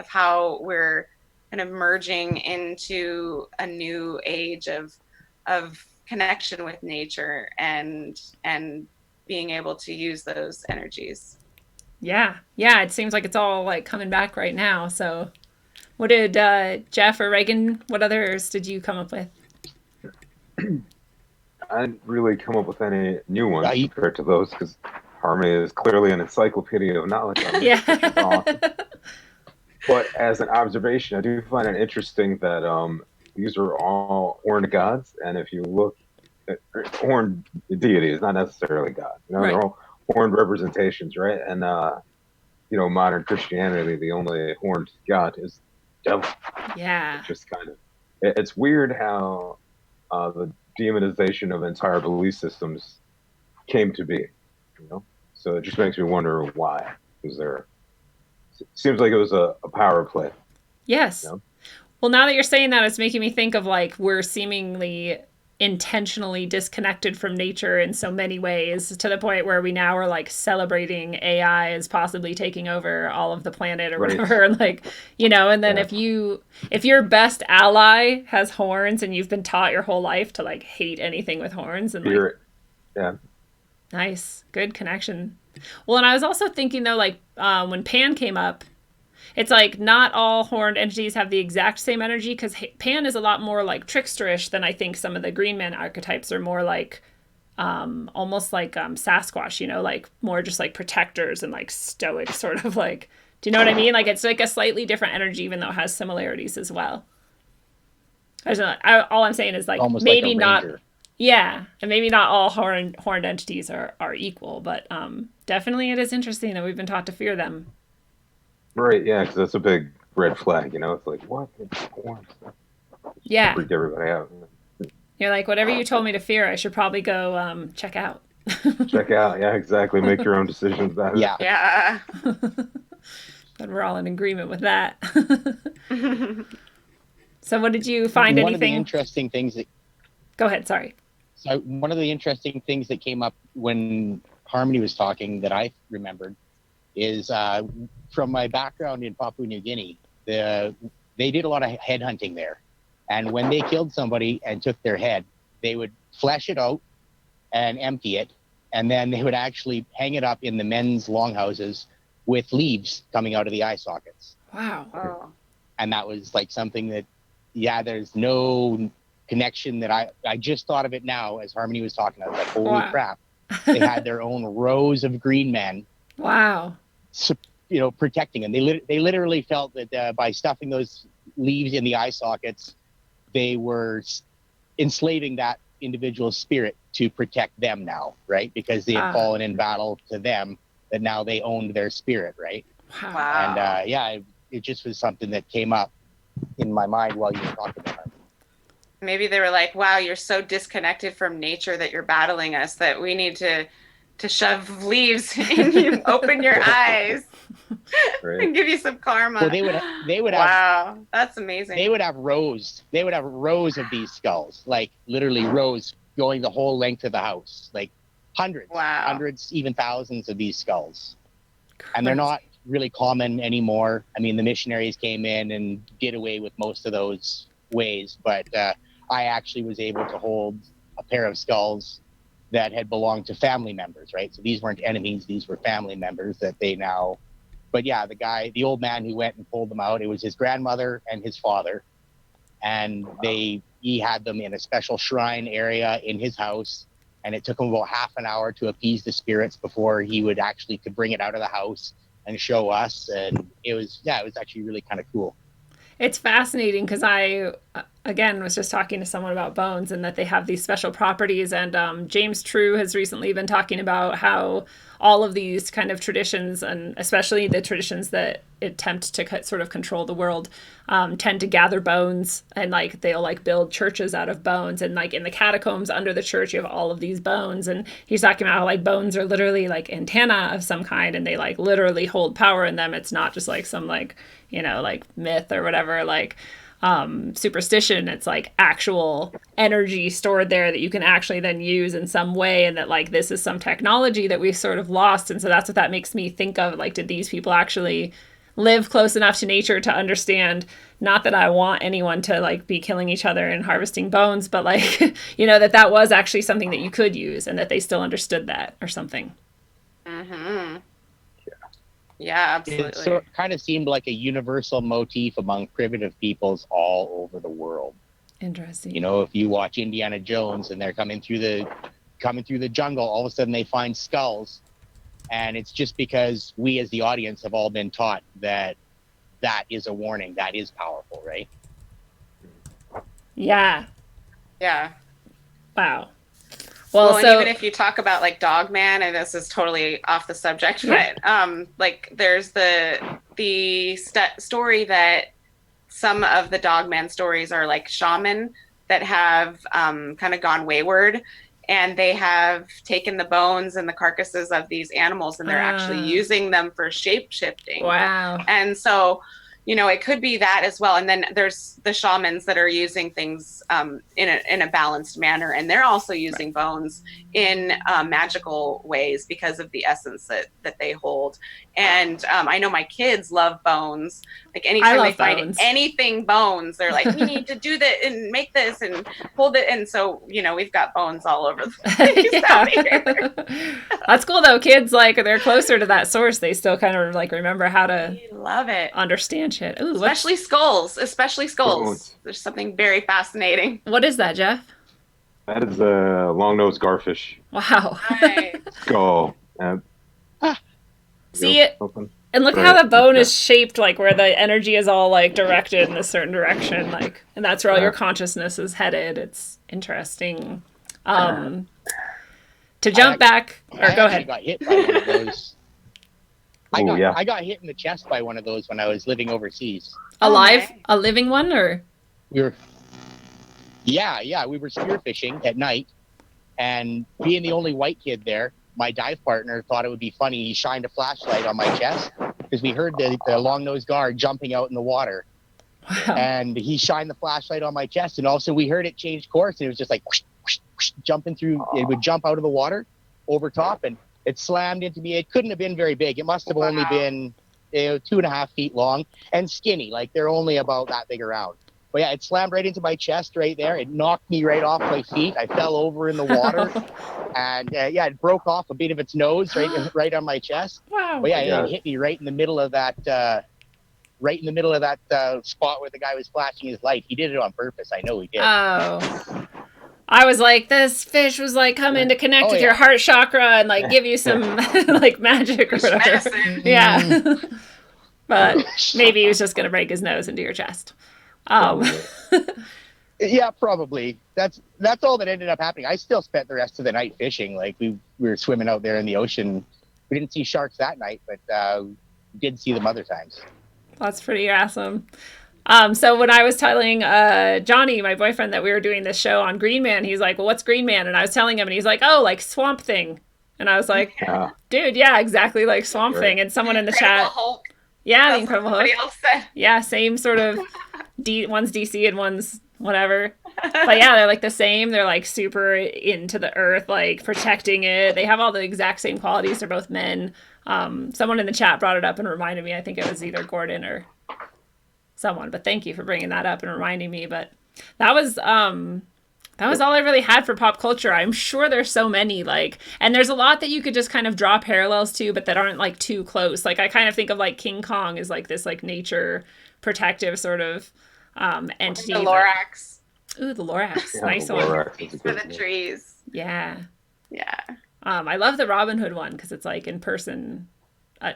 how we're kind of merging into a new age of connection with nature and being able to use those energies.
Yeah, it seems like it's all like coming back right now. So what did Jeff or Reagan, what others did you come up with?
I didn't really come up with any new ones compared to those, because Harmony is clearly an encyclopedia of knowledge on this.
Yeah.
Awesome. But as an observation, I do find it interesting that these are all horned gods, and if you look at horned deities, not necessarily God, they're all horned representations, right? And modern Christianity, the only horned god is the devil.
Yeah.
It's just kind of, it's weird how the demonization of entire belief systems came to be. So it just makes me wonder why. Is there? Seems like it was a power play.
Yes.
You know?
Well, now that you're saying that, it's making me think of like we're seemingly intentionally disconnected from nature in so many ways, to the point where we now are like celebrating AI as possibly taking over all of the planet or
Right.
whatever. Like, you know, and then
Yeah.
if your best ally has horns and you've been taught your whole life to like hate anything with horns, and like,
Fear it. Yeah.
nice, good connection. Well, and I was also thinking though, like when Pan came up, it's like not all horned entities have the exact same energy, because Pan is a lot more like tricksterish than I think some of the Green Man archetypes are more like almost like Sasquatch, you know, like more just like protectors and like stoic sort of like, do you know what I mean? Like it's like a slightly different energy, even though it has similarities as well. I don't know, all I'm saying is like
Almost
maybe
like a
not.
ranger.
Yeah, and maybe not all horned entities are equal, but definitely it is interesting that we've been taught to fear them.
Right. Yeah. Because that's a big red flag. You know, it's like what? It's horns.
Yeah.
Freaked everybody out.
You're like, whatever you told me to fear, I should probably go check out.
Check out. Yeah. Exactly. Make your own decisions about it.
Yeah.
Yeah.
But we're all in agreement with that. So what did you find?
One of the
Anything?
interesting things that
Go ahead, sorry.
So one of the interesting things that came up when Harmony was talking that I remembered is from my background in Papua New Guinea, they did a lot of head hunting there. And when they killed somebody and took their head, they would flesh it out and empty it. And then they would actually hang it up in the men's longhouses with leaves coming out of the eye sockets.
Wow.
Oh.
And that was like something that, yeah, there's no connection that I just thought of it now as Harmony was talking. I was like, holy
Wow.
crap. They had their own rows of green men,
Wow.
you know, protecting them. They literally felt that by stuffing those leaves in the eye sockets, they were enslaving that individual's spirit to protect them now, right? Because they had fallen in battle to them, that now they owned their spirit, right?
Wow.
Wow.
And yeah, it just was something that came up in my mind while you were talking about it.
Maybe they were like, wow, you're so disconnected from nature that you're battling us that we need to shove leaves in you, open your eyes,
Right.
and give you some karma.
Well, they would have
wow, that's amazing.
they would have rows of these skulls, like literally rows going the whole length of the house, like hundreds, even thousands of these skulls. And they're not really common anymore. I mean, the missionaries came in and did away with most of those ways, but I actually was able to hold a pair of skulls that had belonged to family members, right? So these weren't enemies, these were family members that they now, but yeah, the old man who went and pulled them out, it was his grandmother and his father. And he had them in a special shrine area in his house. And it took him about half an hour to appease the spirits before he would actually could bring it out of the house and show us. And it was actually really kind of cool.
It's fascinating because I, again, was just talking to someone about bones and that they have these special properties. And James True has recently been talking about how all of these kind of traditions, and especially the traditions that attempt to sort of control the world, tend to gather bones, and like they'll like build churches out of bones. And like in the catacombs under the church, you have all of these bones. And he's talking about how like bones are literally like antenna of some kind, and they like literally hold power in them. It's not just like some like, you know, like myth or whatever, like superstition. It's like actual energy stored there that you can actually then use in some way, and that like this is some technology that we've sort of lost. And so that's what that makes me think of, like, did these people actually live close enough to nature to understand, not that I want anyone to like be killing each other and harvesting bones, but like, you know, that was actually something that you could use, and that they still understood that or something.
Mm-hmm. Yeah, absolutely.
It sort of kind of seemed like a universal motif among primitive peoples all over the world.
Interesting.
You know, if you watch Indiana Jones and they're coming through the jungle, all of a sudden they find skulls, and it's just because we as the audience have all been taught that that is a warning, that is powerful, right?
Yeah.
Yeah.
Wow.
Well,
so
and even if you talk about like Dogman, and this is totally off the subject, but like there's the story that some of the Dogman stories are like shaman that have kind of gone wayward, and they have taken the bones and the carcasses of these animals, and they're actually using them for shape shifting.
Wow.
And so, you know, it could be that as well. And then there's the shamans that are using things in a balanced manner, and they're also using bones in magical ways because of the essence that they hold. And I know my kids love bones. Like anytime they find anything bones, they're like, we need to do that and make this and hold it. And so, you know, we've got bones all over the place out here.
That's cool though. Kids, like, they're closer to that source. They still kind of like remember how to
love it,
understand shit. Ooh,
especially skulls. There's something very fascinating.
What is that, Jeff?
That is a long-nosed garfish.
Wow.
Nice.
Skull.
See it? And look how the bone is shaped, like where the energy is all like directed in a certain direction, like, and that's where all your consciousness is headed. It's interesting. To jump back, or go ahead.
Got hit by one of those. I got hit in the chest by one of those when I was living overseas.
Alive, a living one, or
we were spearfishing at night, and being the only white kid there, my dive partner thought it would be funny. He shined a flashlight on my chest because we heard the long-nosed guard jumping out in the water.
Wow.
And he shined the flashlight on my chest, and also we heard it change course, and it was just like whoosh, whoosh, whoosh, jumping through. It would jump out of the water over top, and it slammed into me. It couldn't have been very big. It must have only been 2.5 feet long and skinny. Like they're only about that big around. But yeah, it slammed right into my chest right there. It knocked me right off my feet. I fell over in the water, and it broke off a bit of its nose right on my chest.
Wow.
But it hit me right in the middle of that spot where the guy was flashing his light. He did it on purpose. I know he did.
Oh. I was like, this fish was like coming to connect with your heart chakra and like give you some like magic or whatever. Yeah. But maybe he was just gonna break his nose into your chest.
Yeah, probably. That's all that ended up happening. I still spent the rest of the night fishing. Like we were swimming out there in the ocean. We didn't see sharks that night, but we did see them other times.
That's pretty awesome. So when I was telling Johnny, my boyfriend, that we were doing this show on Green Man, he's like, well, what's Green Man? And I was telling him, and he's like, oh, like Swamp Thing. And I was like, dude, yeah, exactly like Swamp Thing. And someone in the chat. Yeah, the Incredible Hulk. Yeah, same sort of, one's DC and one's whatever. But yeah, they're like the same. They're like super into the earth, like protecting it. They have all the exact same qualities. They're both men. Someone in the chat brought it up and reminded me. I think it was either Gordon or someone. But thank you for bringing that up and reminding me. But that was all I really had for pop culture. I'm sure there's so many, like, and there's a lot that you could just kind of draw parallels to, but that aren't like too close. Like I kind of think of like King Kong as like this like nature protective sort of entity.
The Lorax.
Ooh, the Lorax.
Yeah,
nice
the
one.
Lorax
For the trees.
Yeah.
Yeah.
I love the Robin Hood one because it's like in person.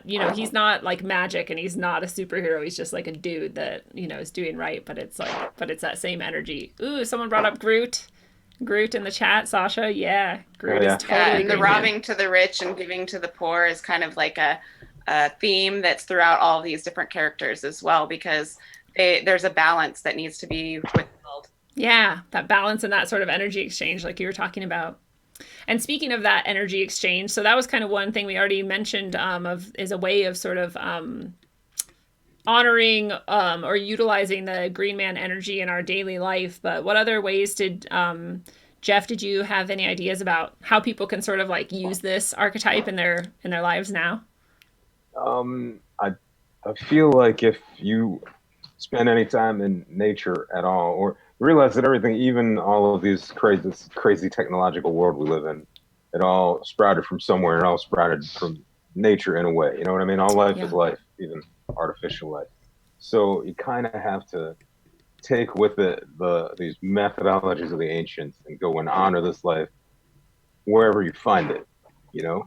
He's not like magic and he's not a superhero. He's just like a dude that, is doing right. But it's that same energy. Ooh, someone brought up Groot. Groot in the chat, Sasha. Yeah, Groot is totally.
Yeah, and the
Green
robbing
Man.
to the rich and giving to the poor is kind of like a theme that's throughout all these different characters as well, because there's a balance that needs to be withheld.
Yeah, that balance and that sort of energy exchange, like you were talking about. And speaking of that energy exchange, so that was kind of one thing we already mentioned is a way of sort of honoring or utilizing the Green Man energy in our daily life. But what other ways did Jeff? Did you have any ideas about how people can sort of like use this archetype in their lives now?
I feel like if you spend any time in nature at all, or realize that everything, even all of these crazy technological world we live in, it all sprouted from somewhere, and all sprouted from nature in a way. You know what I mean? All life is life, even artificial life. So you kind of have to take with it these methodologies of the ancients and go and honor this life wherever you find it.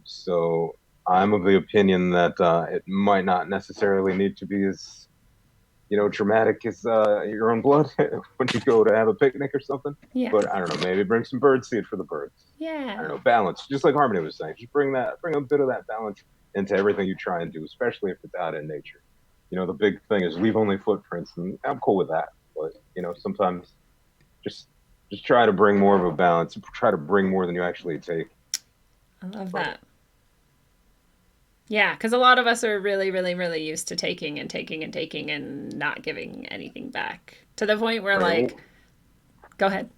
So I'm of the opinion that it might not necessarily need to be as dramatic as your own blood when you go to have a picnic or something.
Yeah.
But I don't know, maybe bring some bird seed for the birds.
Yeah.
I don't know, balance. Just like Harmony was saying, just bring a bit of that balance into everything you try and do, especially if it's out in nature. The big thing is leave only footprints, and I'm cool with that. But sometimes just Just try to bring more of a balance. Try to bring more than you actually take.
I love that. Yeah, because a lot of us are really, really, really used to taking and taking and taking and not giving anything back to the point where, like, go ahead.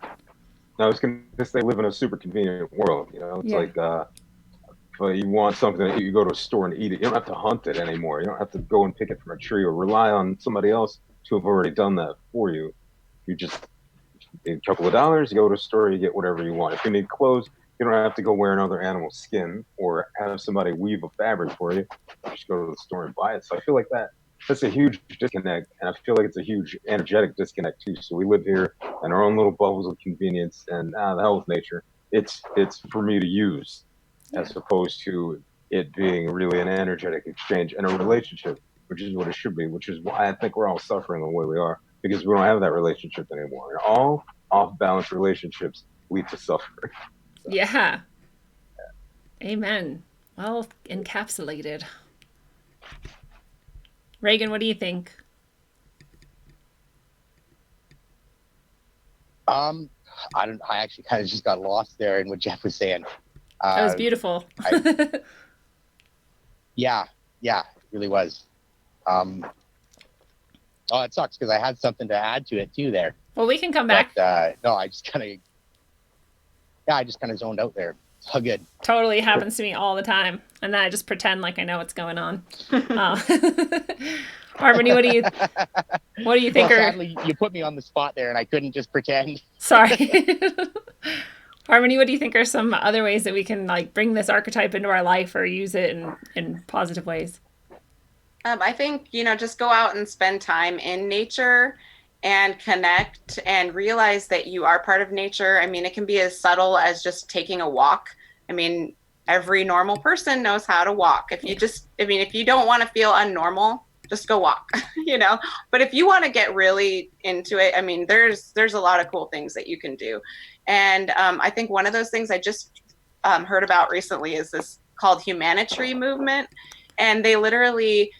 I was going to say, live in a super convenient world. You know, it's
Yeah.
like if you want something, you go to a store and eat it. You don't have to hunt it anymore. You don't have to go and pick it from a tree or rely on somebody else to have already done that for you. You just need a couple of dollars, you go to a store, you get whatever you want. If you need clothes, you don't have to go wear another animal's skin or have somebody weave a fabric for you. You just go to the store and buy it. So I feel like that's a huge disconnect, and I feel like it's a huge energetic disconnect too. So we live here in our own little bubbles of convenience, and the hell with nature. It's for me to use, as opposed to it being really an energetic exchange and a relationship, which is what it should be. Which is why I think we're all suffering the way we are, because we don't have that relationship anymore. And all off-balance relationships lead to suffering. So.
Yeah. Amen. Well encapsulated. Reagan, what do you think?
I actually kind of just got lost there in what Jeff was saying.
That was beautiful.
Yeah, it really was. It sucks because I had something to add to it too there.
Well, we can come back.
No, I just kind of zoned out there. It's all good.
Totally happens to me all the time, and then I just pretend like I know what's going on. Harmony, what do you think?
Well, sadly, you put me on the spot there, and I couldn't just pretend.
Sorry. Harmony, what do you think are some other ways that we can like bring this archetype into our life or use it in positive ways?
I think, just go out and spend time in nature and connect and realize that you are part of nature. I mean, it can be as subtle as just taking a walk. I mean, every normal person knows how to walk. If you don't want to feel unnormal, just go walk, But if you want to get really into it, I mean, there's a lot of cool things that you can do. And I think one of those things I just heard about recently is this called humanitary movement. And they literally,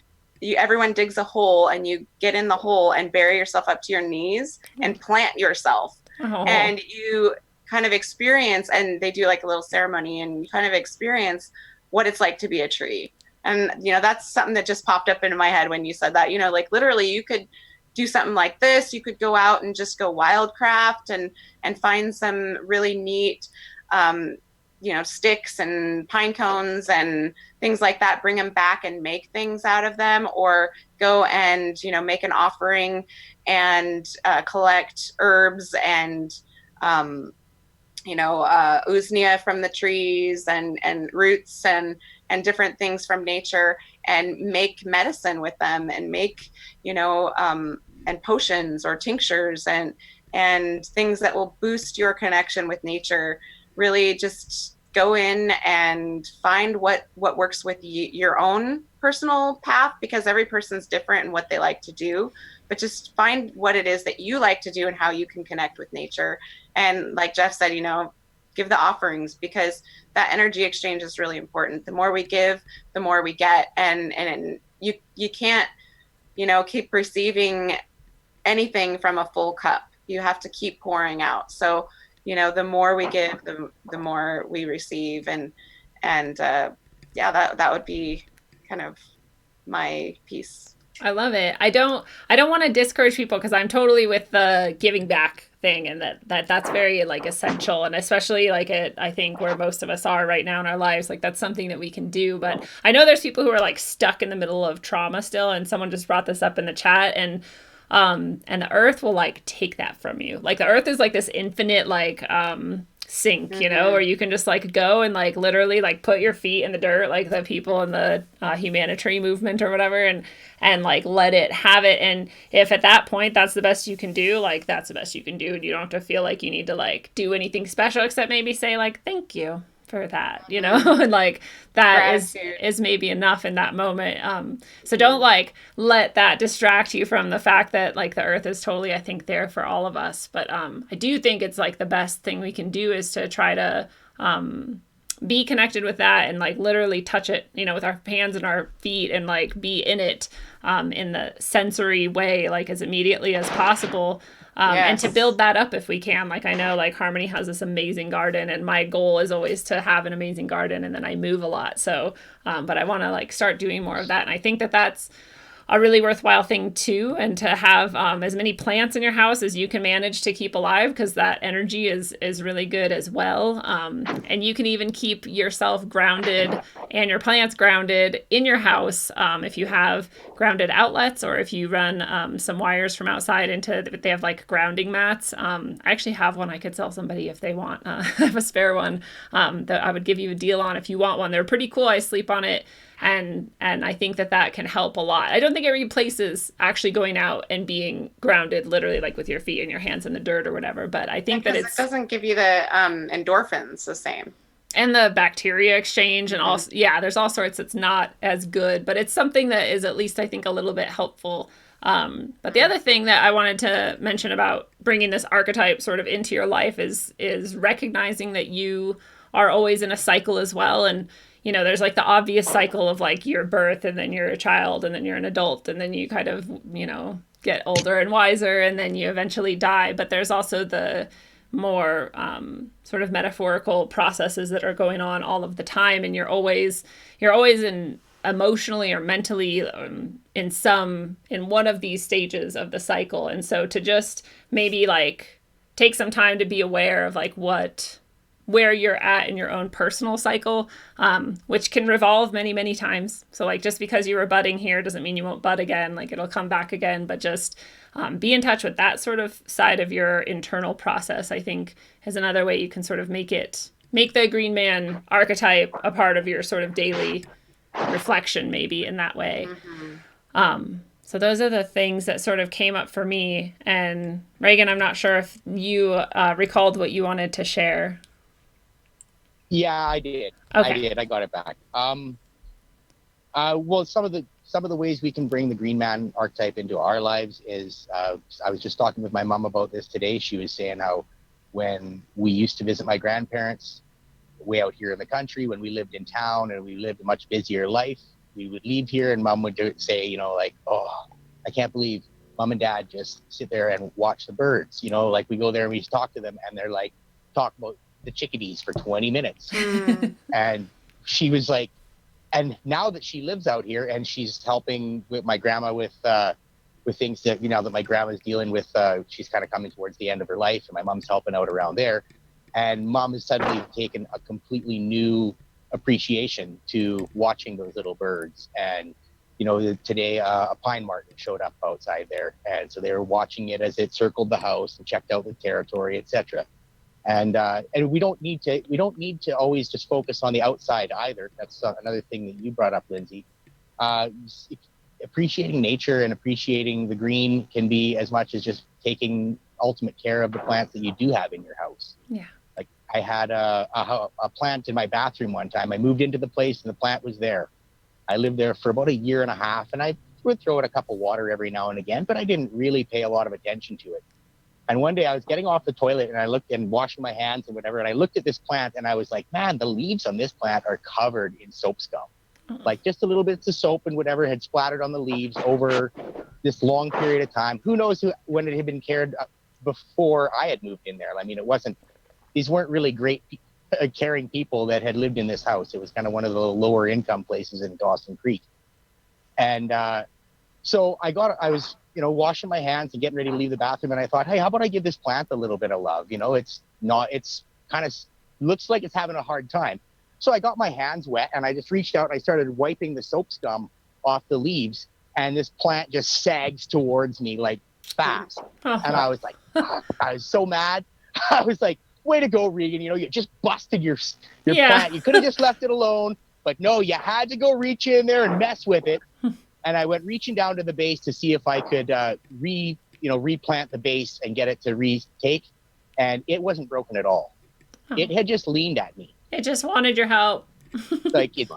everyone digs a hole and you get in the hole and bury yourself up to your knees and plant yourself.
Oh.
And you kind of experience, and they do like a little ceremony, and you kind of experience what it's like to be a tree. And, that's something that just popped up into my head when you said that, like literally you could do something like this. You could go out and just go wildcraft and find some really neat, sticks and pine cones and things like that, bring them back and make things out of them, or go and, make an offering and collect herbs and, usnea from the trees and roots and different things from nature, and make medicine with them and make, and potions or tinctures and things that will boost your connection with nature. Really just go in and find what works with your own personal path, because every person's different in what they like to do, but just find what it is that you like to do and how you can connect with nature. And like Jeff said, give the offerings, because that energy exchange is really important. The more we give, the more we get. And you can't, keep receiving anything from a full cup. You have to keep pouring out. So, the more we give, the more we receive. And that would be kind of my piece.
I love it. I don't want to discourage people, because I'm totally with the giving back thing, and that's very like essential, and especially like I think where most of us are right now in our lives, like that's something that we can do. But I know there's people who are like stuck in the middle of trauma still, and someone just brought this up in the chat, and the earth will like take that from you. Like the earth is like this infinite like sink, where you can just like go and like literally like put your feet in the dirt, like the people in the humanitarian movement or whatever, and like let it have it. And if at that point that's the best you can do, like that's the best you can do, and you don't have to feel like you need to like do anything special except maybe say like thank you for that, and like that is maybe enough in that moment. So don't like let that distract you from the fact that like the earth is totally, I think, there for all of us. But I do think it's like the best thing we can do is to try to be connected with that and like literally touch it, you know, with our hands and our feet and like be in it in the sensory way, like as immediately as possible. And to build that up if we can. Like I know like Harmony has this amazing garden and my goal is always to have an amazing garden, and then I move a lot. So, but I want to like start doing more of that. And I think that that's a really worthwhile thing too, and to have as many plants in your house as you can manage to keep alive, because that energy is really good as well. And you can even keep yourself grounded and your plants grounded in your house if you have grounded outlets, or if you run some wires from outside into, they have like grounding mats. I actually have one I could sell somebody if they want. I have a spare one that I would give you a deal on if you want one. They're pretty cool. I sleep on it. And I think that that can help a lot. I don't think it replaces actually going out and being grounded, literally like with your feet and your hands in the dirt or whatever. But I think that it
doesn't give you the endorphins the same.
And the bacteria exchange and also, there's all sorts. It's not as good, but it's something that is at least I think a little bit helpful. But the other thing that I wanted to mention about bringing this archetype sort of into your life is recognizing that you are always in a cycle as well. And you know, there's like the obvious cycle of like your birth, and then you're a child, and then you're an adult, and then you kind of, you know, get older and wiser, and then you eventually die. But there's also the more sort of metaphorical processes that are going on all of the time, and you're always in emotionally or mentally in one of these stages of the cycle. And so to just maybe like take some time to be aware of like where you're at in your own personal cycle, which can revolve many, many times. So like just because you were budding here doesn't mean you won't bud again, like it'll come back again, but just be in touch with that sort of side of your internal process, I think is another way you can sort of make the Green Man archetype a part of your sort of daily reflection, maybe in that way. So those are the things that sort of came up for me. And Reagan, I'm not sure if you recalled what you wanted to share.
Yeah, I did. Okay. I did. I got it back. Well, some of the ways we can bring the Green Man archetype into our lives is, I was just talking with my mom about this today. She was saying how when we used to visit my grandparents way out here in the country, when we lived in town and we lived a much busier life, we would leave here and mom would say, you know, like, oh, I can't believe mom and dad just sit there and watch the birds. You know, like we go there and we talk to them and they're like, talk about the chickadees for 20 minutes. And she was like, and now that she lives out here and she's helping with my grandma with things that, you know, that my grandma's dealing with, she's kind of coming towards the end of her life and my mom's helping out around there. And mom has suddenly taken a completely new appreciation to watching those little birds. And, you know, today a pine marten showed up outside there. And so they were watching it as it circled the house and checked out the territory, etc. And we don't need to always just focus on the outside either. That's another thing that you brought up, Lindsay. Appreciating nature and appreciating the green can be as much as just taking ultimate care of the plants that you do have in your house.
Yeah.
Like I had a plant in my bathroom one time. I moved into the place and the plant was there. I lived there for about 1.5 years, and I would throw it a cup of water every now and again, but I didn't really pay a lot of attention to it. And one day I was getting off the toilet and I looked and washing my hands and whatever. And I looked at this plant and I was like, man, the leaves on this plant are covered in soap scum. Like just a little bits of soap and whatever had splattered on the leaves over this long period of time. Who knows when it had been cared before I had moved in there. I mean, these weren't really great caring people that had lived in this house. It was kind of one of the lower income places in Dawson Creek. And so I was, you know, washing my hands and getting ready to leave the bathroom. And I thought, hey, how about I give this plant a little bit of love? You know, it's kind of looks like it's having a hard time. So I got my hands wet and I just reached out and I started wiping the soap scum off the leaves. And this plant just sags towards me like fast. And I was like, I was so mad. I was like, way to go, Regan. You know, you just busted your plant. You could have just left it alone. But no, you had to go reach in there and mess with it. And I went reaching down to the base to see if I could replant the base and get it to retake. And it wasn't broken at all. It had just leaned at me.
It just wanted your help.
Like it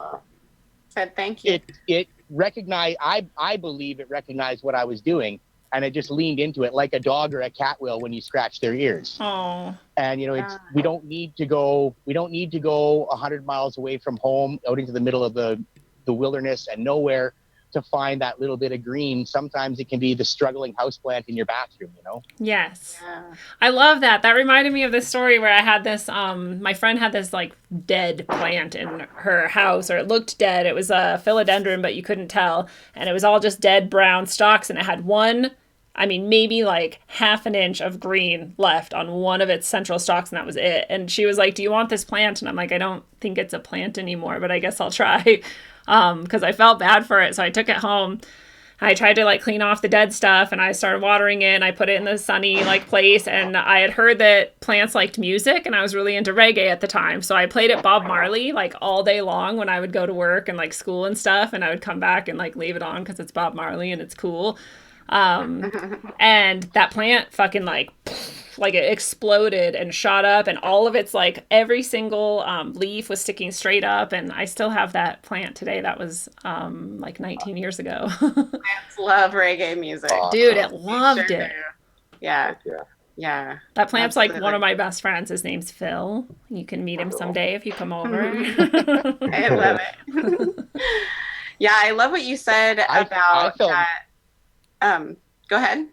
said thank you.
It recognized, I believe it recognized what I was doing and it just leaned into it like a dog or a cat will when you scratch their ears.
Oh.
And we don't need to go 100 miles away from home out into the middle of the wilderness and nowhere to find that little bit of green. Sometimes it can be the struggling houseplant in your bathroom,
Yes.
Yeah.
I love that. That reminded me of this story where I had this, my friend had this like dead plant in her house, or it looked dead. It was a philodendron, but you couldn't tell. And it was all just dead brown stalks, and it had maybe like half an inch of green left on one of its central stalks, and that was it. And she was like, "Do you want this plant?" And I'm like, "I don't think it's a plant anymore, but I guess I'll try." Because I felt bad for it. So I took it home. I tried to like clean off the dead stuff, and I started watering it, and I put it in the sunny like place. And I had heard that plants liked music, and I was really into reggae at the time. So I played it Bob Marley like all day long when I would go to work and like school and stuff. And I would come back and like leave it on because it's Bob Marley and it's cool. And that plant fucking like it exploded and shot up, and all of its like every single leaf was sticking straight up, and I still have that plant today. That was like 19 years ago.
Plants love reggae music.
Dude, it loved
Sure
it.
do. Yeah.
Yeah.
Yeah.
That plant's like
Absolutely.
one of my best friends. His name's Phil. You can meet him someday if you come over.
I love it. Yeah, I love what you said
I
about
felt-
that. Go ahead.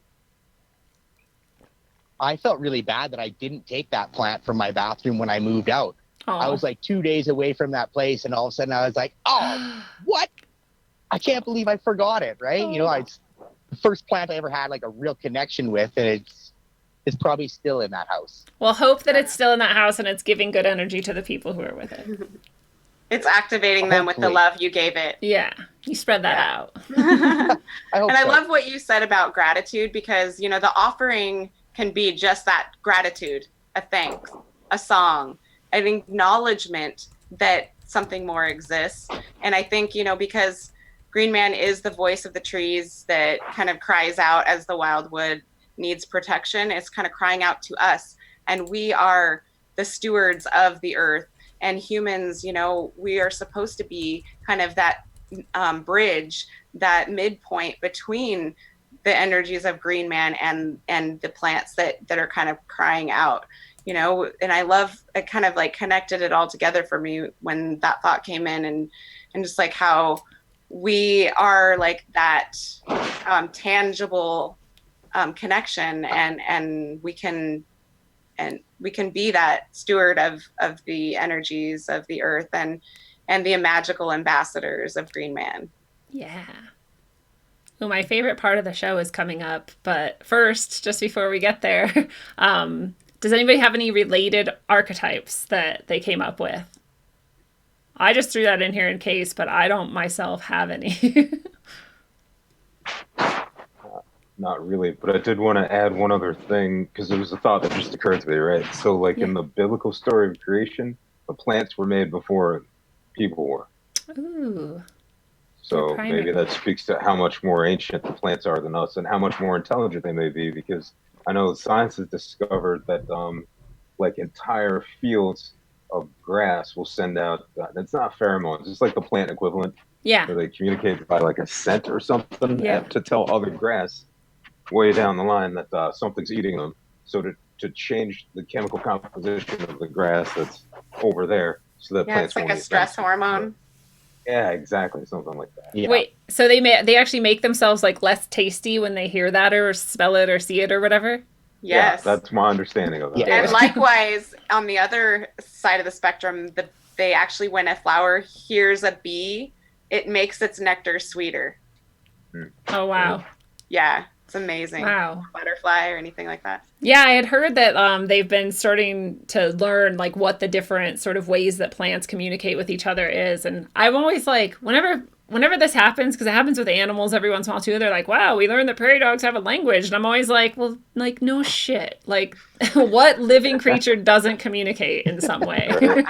I felt really bad that I didn't take that plant from my bathroom when I moved out. I was like 2 days away from that place, and all of a sudden I was like, "Oh, what? I can't believe I forgot it!" Right? It's the first plant I ever had like a real connection with, and it's probably still in that house.
Well, hope that it's still in that house and it's giving good energy to the people who are with it.
It's activating them with the
Hopefully.
love you gave it.
Yeah, you spread that out.
I hope
And I
so.
love what you said about gratitude, because the offering can be just that: gratitude, a thanks, a song, an acknowledgement that something more exists. And I think because Green Man is the voice of the trees that kind of cries out as the wildwood needs protection. It's kind of crying out to us, and we are the stewards of the earth. And humans, we are supposed to be kind of that bridge, that midpoint between the energies of Green Man and the plants that are kind of crying out, and I love it. Kind of like connected it all together for me when that thought came in, and just like how we are like that tangible connection, and we can be that steward of the energies of the earth and the magical ambassadors of Green Man.
Yeah. Well, my favorite part of the show is coming up, but first, just before we get there, does anybody have any related archetypes that they came up with? I just threw that in here in case, but I don't myself have any.
Not really, but I did want to add one other thing, because it was a thought that just occurred to me, right? So, like in the biblical story of creation, the plants were made before people were.
Ooh.
So maybe that speaks to how much more ancient the plants are than us, and how much more intelligent they may be, because I know science has discovered that like entire fields of grass will send out, it's not pheromones, it's like the plant equivalent,
Yeah.
where they communicate by like a scent or something
Yeah.
to tell other grass way down the line that something's eating them. So to change the chemical composition of the grass that's over there, so that
Yeah,
plants
it's like
won't
a
eat
stress
them.
hormone.
Yeah, exactly, something like that.
Yeah.
Wait, so they actually make themselves like less tasty when they hear that or smell it or see it or whatever?
Yes.
Yeah, that's my understanding of that.
Yeah.
And likewise, on the other side of the spectrum, they actually, when a flower hears a bee, it makes its nectar sweeter.
Oh, wow.
Yeah, it's amazing.
Wow.
Butterfly or anything like that.
Yeah, I had heard that they've been starting to learn like what the different sort of ways that plants communicate with each other is. And I'm always like, whenever this happens, because it happens with animals every once in a while too, they're like, wow, we learned that prairie dogs have a language. And I'm always like, well, like, no shit. Like, what living creature doesn't communicate in some way?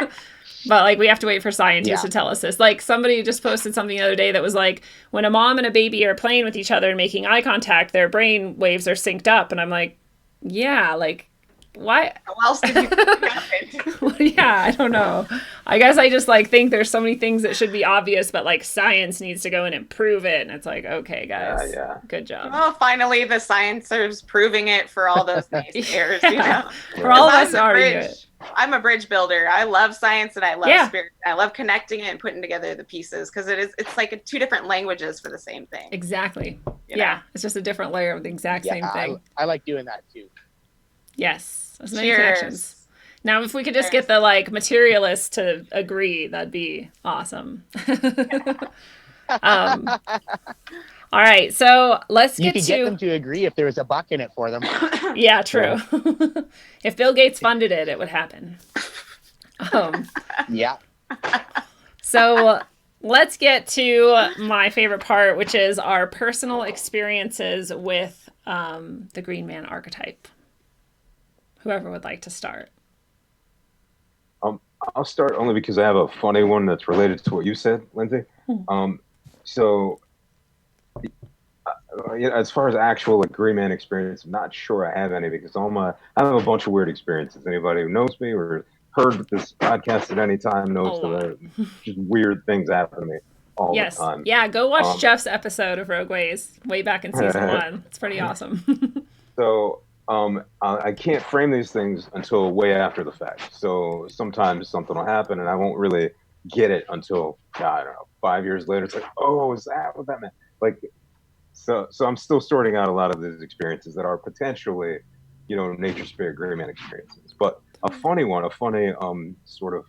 But like, we have to wait for scientists to tell us this. Like, somebody just posted something the other day that was like, when a mom and a baby are playing with each other and making eye contact, their brain waves are synced up. And I'm like, yeah, like, Why?
How else did you think
Well, yeah, I don't know. I guess I just like think there's so many things that should be obvious, but like science needs to go in and prove it. And it's like, okay, guys,
Yeah.
good job.
Well, finally, the science is proving it for all those naysayers, you know.
For all of
I'm
us
a
already
bridge-
knew it.
I'm a bridge builder. I love science and I love
Yeah.
spirit. I love connecting it and putting together the pieces because it's like two different languages for the same thing.
Exactly.
You know?
Yeah, it's just a different layer of the exact same thing.
I like doing that too.
Yes, there's many
Cheers.
connections. Now, if we could just get the like materialists to agree, that'd be awesome. All right, so let's
You
get
could
to.
get them to agree if there was a buck in it for them.
Yeah, true. If Bill Gates funded it, it would happen.
Yeah.
So let's get to my favorite part, which is our personal experiences with the Green Man archetype. Whoever would like to start.
I'll start only because I have a funny one that's related to what you said, Lindsay. So, as far as actual like, Green Man experience, I'm not sure I have any because I have a bunch of weird experiences. Anybody who knows me or heard this podcast at any time knows that just weird things happen to me all the time.
Yeah, go watch Jeff's episode of Rogue Ways way back in season 1. It's pretty awesome.
So I can't frame these things until way after the fact. So sometimes something will happen and I won't really get it until, I don't know, 5 years later. It's like, oh, is that what that meant? Like, so I'm still sorting out a lot of these experiences that are potentially, nature spirit Green Man experiences. But a funny sort of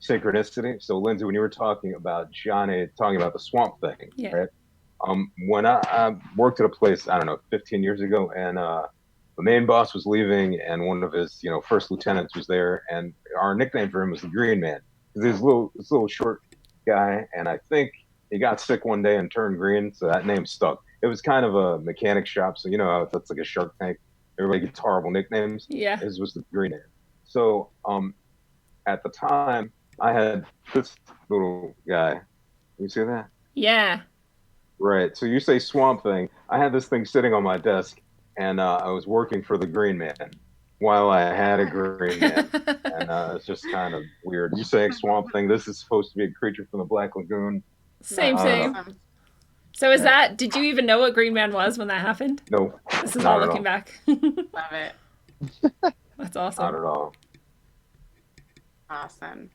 synchronicity. So Lindsay, when you were talking about Johnny talking about the swamp thing, right? When I worked at a place, I don't know, 15 years ago, and the main boss was leaving, and one of his, first lieutenants was there, and our nickname for him was the Green Man. Because he was this little short guy, and I think he got sick one day and turned green, so that name stuck. It was kind of a mechanic shop, so how that's like a Shark Tank. Everybody gets horrible nicknames.
Yeah.
His was the Green Man. So at the time, I had this little guy. You see that?
Yeah.
Right. So you say Swamp Thing. I had this thing sitting on my desk, and I was working for the Green Man while I had a Green Man. And it's just kind of weird. You saying Swamp Thing. This is supposed to be a creature from the Black Lagoon.
Same. So did you even know what Green Man was when that happened?
No.
This is all looking back.
Love it.
That's awesome.
Not at all.
Awesome.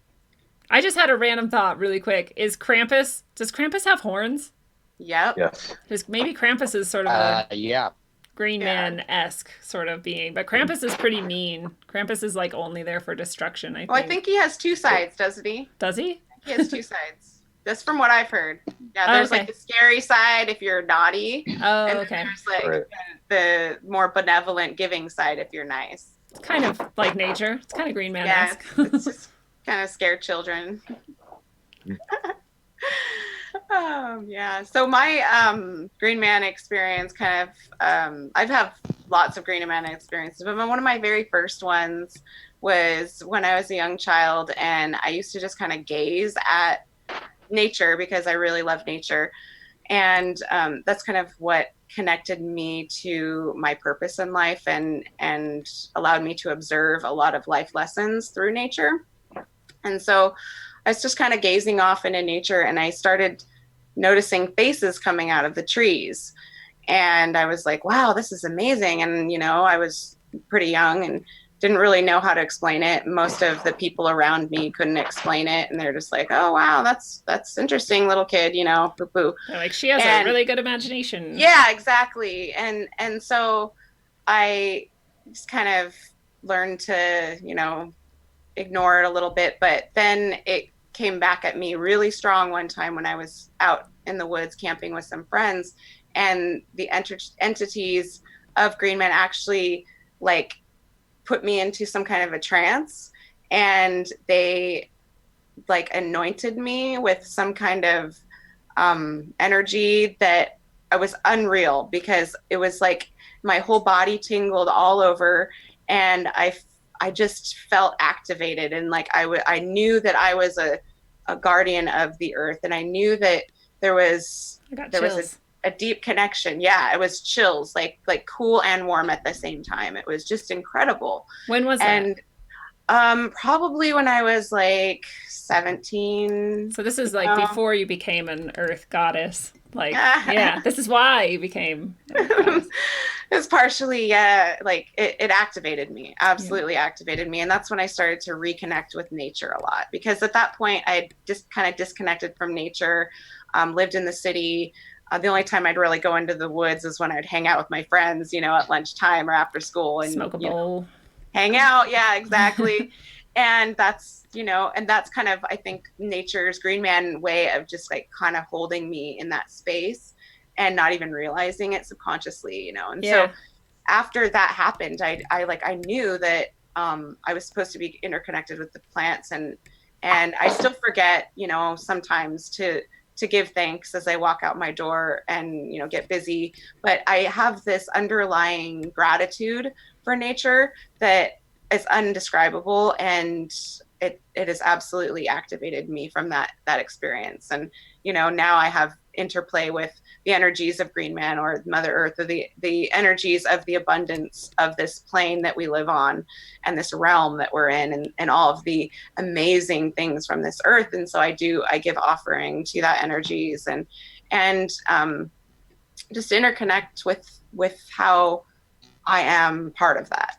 I just had a random thought really quick. Does Krampus have horns?
Yep.
Yes.
Because maybe Krampus is sort of a
Yeah.
Green Man-esque sort of being, but Krampus is pretty mean. Krampus is like only there for destruction, I think.
Well, I think he has two sides, doesn't he?
Does he?
He has two sides. That's from what I've heard. Yeah, there's like the scary side if you're naughty.
Oh,
and
okay.
There's like the more benevolent giving side if you're nice.
It's kind of like nature. It's kind of Green Man-esque.
Yeah, it's just kind of scare children. Yeah. So my Green Man experience kind of, I've had lots of Green Man experiences, but one of my very first ones was when I was a young child, and I used to just kind of gaze at nature because I really love nature. And that's kind of what connected me to my purpose in life and allowed me to observe a lot of life lessons through nature. And so I was just kind of gazing off into nature, and I started noticing faces coming out of the trees. And I was like, wow, this is amazing. And, I was pretty young and didn't really know how to explain it. Most of the people around me couldn't explain it. And they're just like, oh, wow, that's interesting, little kid, poo-poo.
They're like, she has a really good imagination.
Yeah, exactly. And so I just kind of learned to, ignore it a little bit. But then it came back at me really strong one time when I was out in the woods camping with some friends, and the entities of Green Man actually put me into some kind of a trance, and they anointed me with some kind of energy that I was unreal, because it was like my whole body tingled all over, and I just felt activated, and I knew that I was a guardian of the earth, and I knew that there was a deep connection. Yeah, it was chills, like cool and warm at the same time. It was just incredible.
When was
And
that?
probably when I was like 17.
So this is like before you became an earth goddess. Like, yeah, this is why you became an earth goddess.
It's partially, like it activated me, absolutely activated me. And that's when I started to reconnect with nature a lot, because at that point I just kind of disconnected from nature, lived in the city. The only time I'd really go into the woods is when I'd hang out with my friends, you know, at lunchtime or after school, and
Smoke a bowl.
Hang out. Yeah, exactly. And that's, you know, and that's kind of, I think, nature's Green Man way of just like kind of holding me in that space and not even realizing it subconsciously, you know. And so after that happened, I knew that I was supposed to be interconnected with the plants, and I still forget, you know, sometimes to give thanks as I walk out my door and, you know, get busy. But I have this underlying gratitude for nature that is undescribable, and it has absolutely activated me from that experience. And, you know, now I have interplay with the energies of Green Man or Mother Earth, or the energies of the abundance of this plane that we live on and this realm that we're in, and all of the amazing things from this earth. And so I give offering to that energies, and just interconnect with how I am part of that.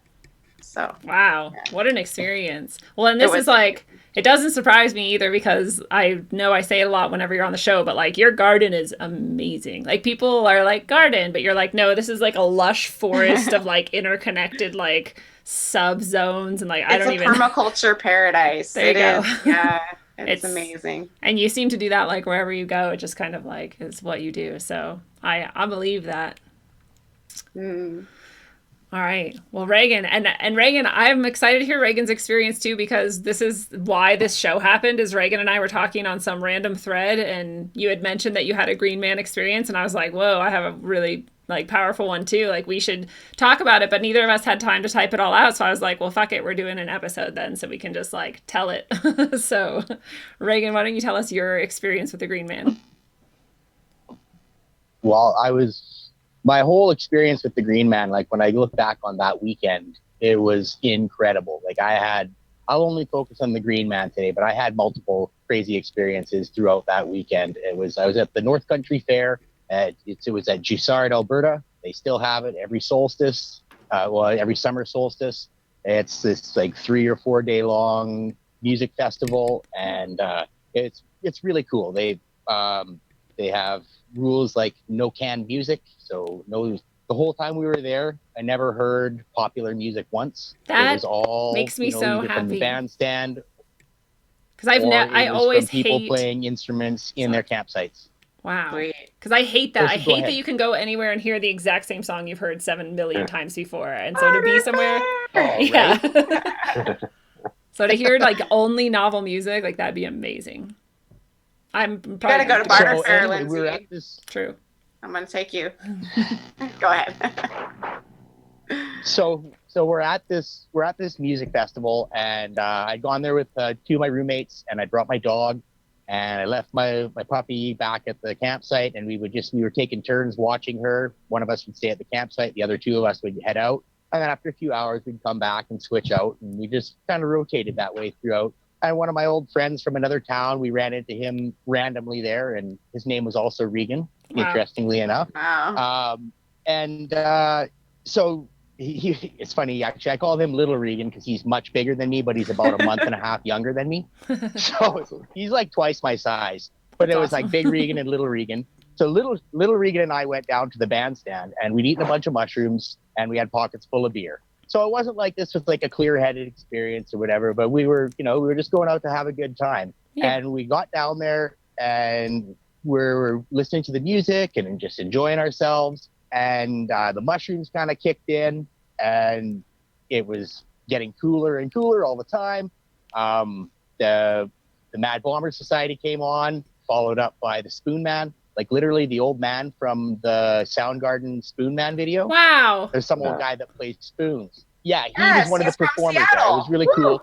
So
wow, what an experience. Well, and this is like, it doesn't surprise me either, because I know I say it a lot whenever you're on the show, but like your garden is amazing. Like people are like, garden, but you're like, no, this is like a lush forest of like interconnected like sub zones, and like I don't even.
It's a permaculture paradise.
There you go.
Yeah, it's amazing.
And you seem to do that like wherever you go. It just kind of like is what you do. So I believe that. All right. Well, Reagan, and Reagan, I'm excited to hear Reagan's experience too, because this is why this show happened. Is Reagan and I were talking on some random thread, and you had mentioned that you had a Green Man experience, and I was like, whoa, I have a really like powerful one too. Like we should talk about it, but neither of us had time to type it all out. So I was like, well, fuck it, we're doing an episode then, so we can just like tell it. So, Reagan, why don't you tell us your experience with the Green Man?
Well, my whole experience with the Green Man, like when I look back on that weekend, it was incredible. Like I'll only focus on the Green Man today, but I had multiple crazy experiences throughout that weekend. I was at the North Country Fair. It was at Jussard, Alberta. They still have it every solstice, every summer solstice. It's this like 3 or 4 day long music festival, and it's really cool. They have rules like no canned music. So the whole time we were there, I never heard popular music once.
That
it was all,
makes me so happy.
From the bandstand.
Because I always hate
people playing instruments in their campsites.
Wow. Because I hate that. I hate that you can go anywhere and hear the exact same song you've heard 7 million times before. And so to be somewhere, so to hear like only novel music, like that'd be amazing. I'm probably
gotta go to Barter Fair,
anyway,
Lindsay.
We're at this.
True.
I'm gonna take you. Go ahead.
So we're at this music festival, and I'd gone there with 2 of my roommates, and I brought my dog, and I left my puppy back at the campsite, and we were taking turns watching her. One of us would stay at the campsite, the other 2 of us would head out, and then after a few hours we'd come back and switch out, and we just kind of rotated that way throughout. And one of my old friends from another town, we ran into him randomly there, and his name was also Regan, interestingly enough.
Wow.
So it's funny, actually, I call him Little Regan because he's much bigger than me, but he's about a month and a half younger than me. So he's like twice my size, but
That's
it was
awesome.
like Big Regan and Little Regan. So little Regan and I went down to the bandstand, and we'd eaten a bunch of mushrooms, and we had pockets full of beer. So it wasn't like this was like a clear-headed experience or whatever, but we were just going out to have a good time. Yeah. And we got down there, and we're listening to the music and just enjoying ourselves. And the mushrooms kind of kicked in, and it was getting cooler and cooler all the time. The Mad Bomber Society came on, followed up by the Spoon Man, like literally the old man from the Soundgarden Spoon Man video.
Wow.
There's some old guy that plays spoons. Yeah, he was one of the performers there. It was really cool.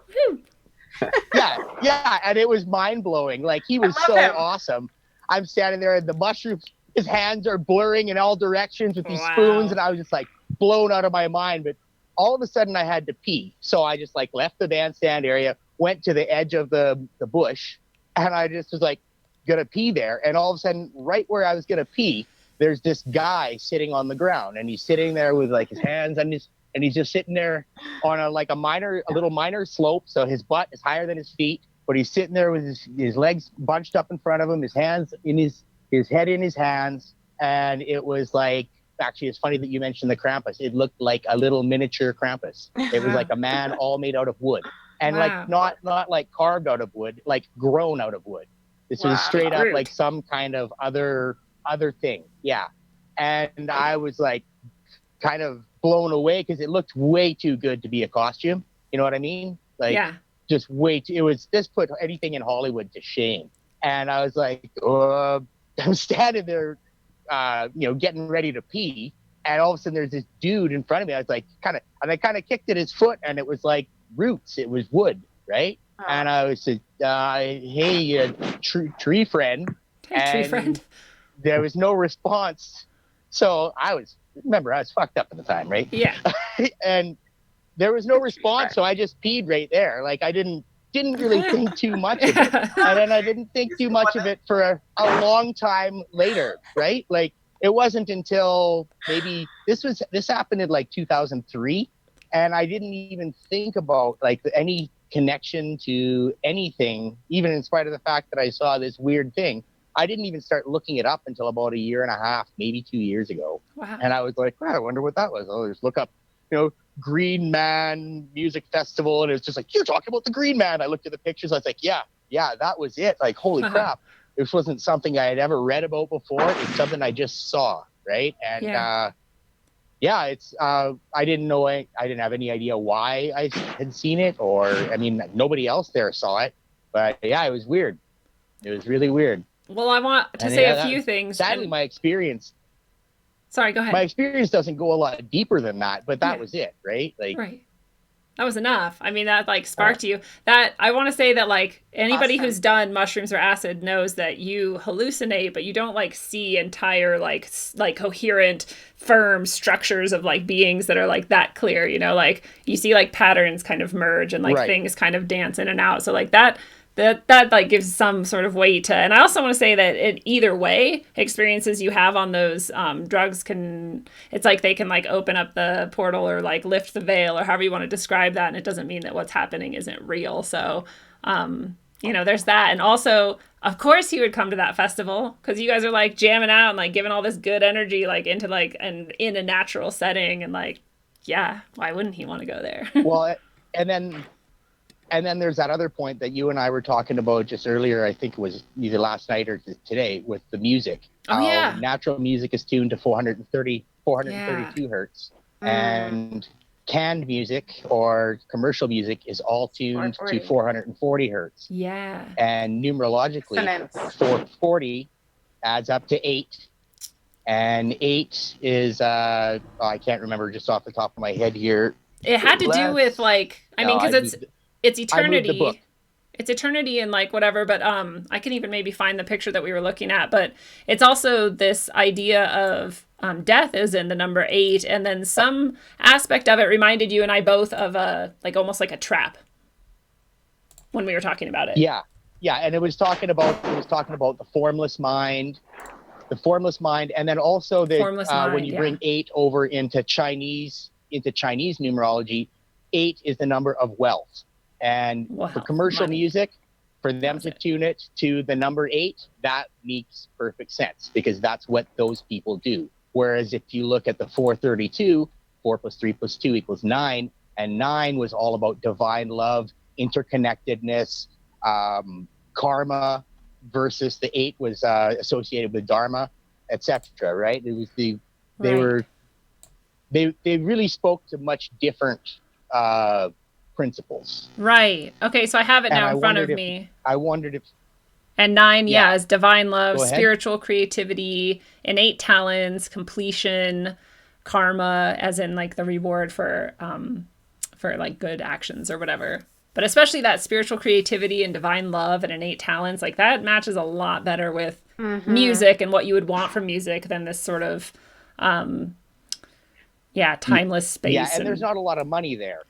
yeah, and it was mind blowing. Like he was so awesome. I'm standing there, and the mushrooms his hands are blurring in all directions with these
Wow.
spoons, and I was just like blown out of my mind. But all of a sudden I had to pee. So I just like left the bandstand area, went to the edge of the bush, and I just was like gonna pee there. And all of a sudden, right where I was gonna pee, there's this guy sitting on the ground, and he's sitting there with like his hands on his, and he's just sitting there on a little minor slope. So his butt is higher than his feet, but he's sitting there with his legs bunched up in front of him, his hands in his head in his hands. And it was like, actually, it's funny that you mentioned the Krampus. It looked like a little miniature Krampus. It was like a man all made out of wood, and
Wow.
like not like carved out of wood, like grown out of wood. This was straight up like some kind of other thing. Yeah. And I was like kind of blown away because it looked way too good to be a costume. You know what I mean? Like,
Yeah.
just this put anything in Hollywood to shame. And I was like, I'm standing there, getting ready to pee. And all of a sudden there's this dude in front of me. I was like, I kind of kicked at his foot, and it was like roots. It was wood. Right. Oh. And I was like, hey, tree friend.
Hey, tree friend.
There was no response. So I was fucked up at the time, right?
Yeah.
And there was no response, so I just peed right there. Like, I didn't really think too much of it. And then I didn't think too much of it for a long time later, right? Like, it wasn't until maybe this happened in like 2003, and I didn't even think about like any connection to anything, even in spite of the fact that I saw this weird thing. I didn't even start looking it up until about a year and a half, maybe 2 years ago.
Wow.
And I was like, wow, I wonder what that was. I'll just look up, Green Man Music Festival. And it's just like, you're talking about the Green Man. I looked at the pictures. I was like, yeah, that was it. Like, holy crap. This wasn't something I had ever read about before. It's something I just saw. Right. And it's, I didn't know, I didn't have any idea why I had seen it, or, I mean, nobody else there saw it, but yeah, it was weird. It was really weird.
Well, I want to say a few things.
Sadly, my experience.
Sorry, go ahead.
My experience doesn't go a lot deeper than that, but that was it, right? Like,
right. That was enough. I mean, that like sparked you. That I want to say that like anybody who's done mushrooms or acid knows that you hallucinate, but you don't like see entire like coherent, firm structures of like beings that are like that clear. Like you see like patterns kind of merge and like things kind of dance in and out. So like that like gives some sort of weight to, and I also want to say that in either way, experiences you have on those drugs it's like they can like open up the portal or like lift the veil or however you want to describe that, and it doesn't mean that what's happening isn't real. So there's that. And also, of course he would come to that festival because you guys are like jamming out and like giving all this good energy like into like and in a natural setting, and like, yeah, why wouldn't he want to go there?
Well, and then there's that other point that you and I were talking about just earlier. I think it was either last night or today with the music.
Oh, yeah.
Natural music is tuned to 432 hertz. And canned music or commercial music is all tuned to 440 hertz.
Yeah.
And numerologically, 440 adds up to 8. And 8 is, I can't remember just off the top of my head here.
It had to do with like, because it's eternity. It's eternity and like whatever, but I can even maybe find the picture that we were looking at, but it's also this idea of death is in the number 8, and then some aspect of it reminded you and I both of almost like a trap when we were talking about it.
Yeah, and it was talking about the formless mind, and then also that when you bring 8 over into Chinese numerology, 8 is the number of wealth. And for commercial music, for them to tune it to the number 8, that makes perfect sense because that's what those people do. Whereas if you look at the 432, 4 plus 3 plus 2 equals 9, and 9 was all about divine love, interconnectedness, karma, versus the 8 was associated with dharma, etc. Right? It was they really spoke to much different principles.
Right. Okay, so I have it now in front of me.
I wondered if...
And 9, is divine love, spiritual creativity, innate talents, completion, karma, as in like the reward for like good actions or whatever. But especially that spiritual creativity and divine love and innate talents, like that matches a lot better with music and what you would want from music than this sort of timeless space.
Yeah, and there's not a lot of money there.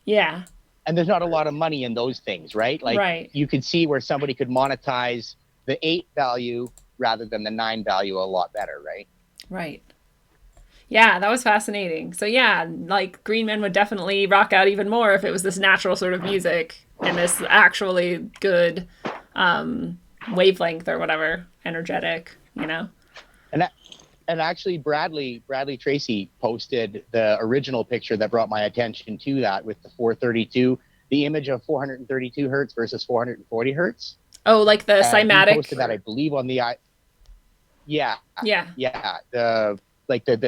Yeah.
And there's not a lot of money in those things, right? Like
right.
You could see where somebody could monetize the 8 value rather than the 9 value a lot better, right?
Right. Yeah, that was fascinating. So yeah, like Green Man would definitely rock out even more if it was this natural sort of music and this actually good wavelength or whatever, energetic, you know?
And actually Bradley Tracy posted the original picture that brought my attention to that with the 432, the image of 432 hertz versus 440 hertz.
Oh, like the cymatic.
He posted that, I believe, on the Yeah. The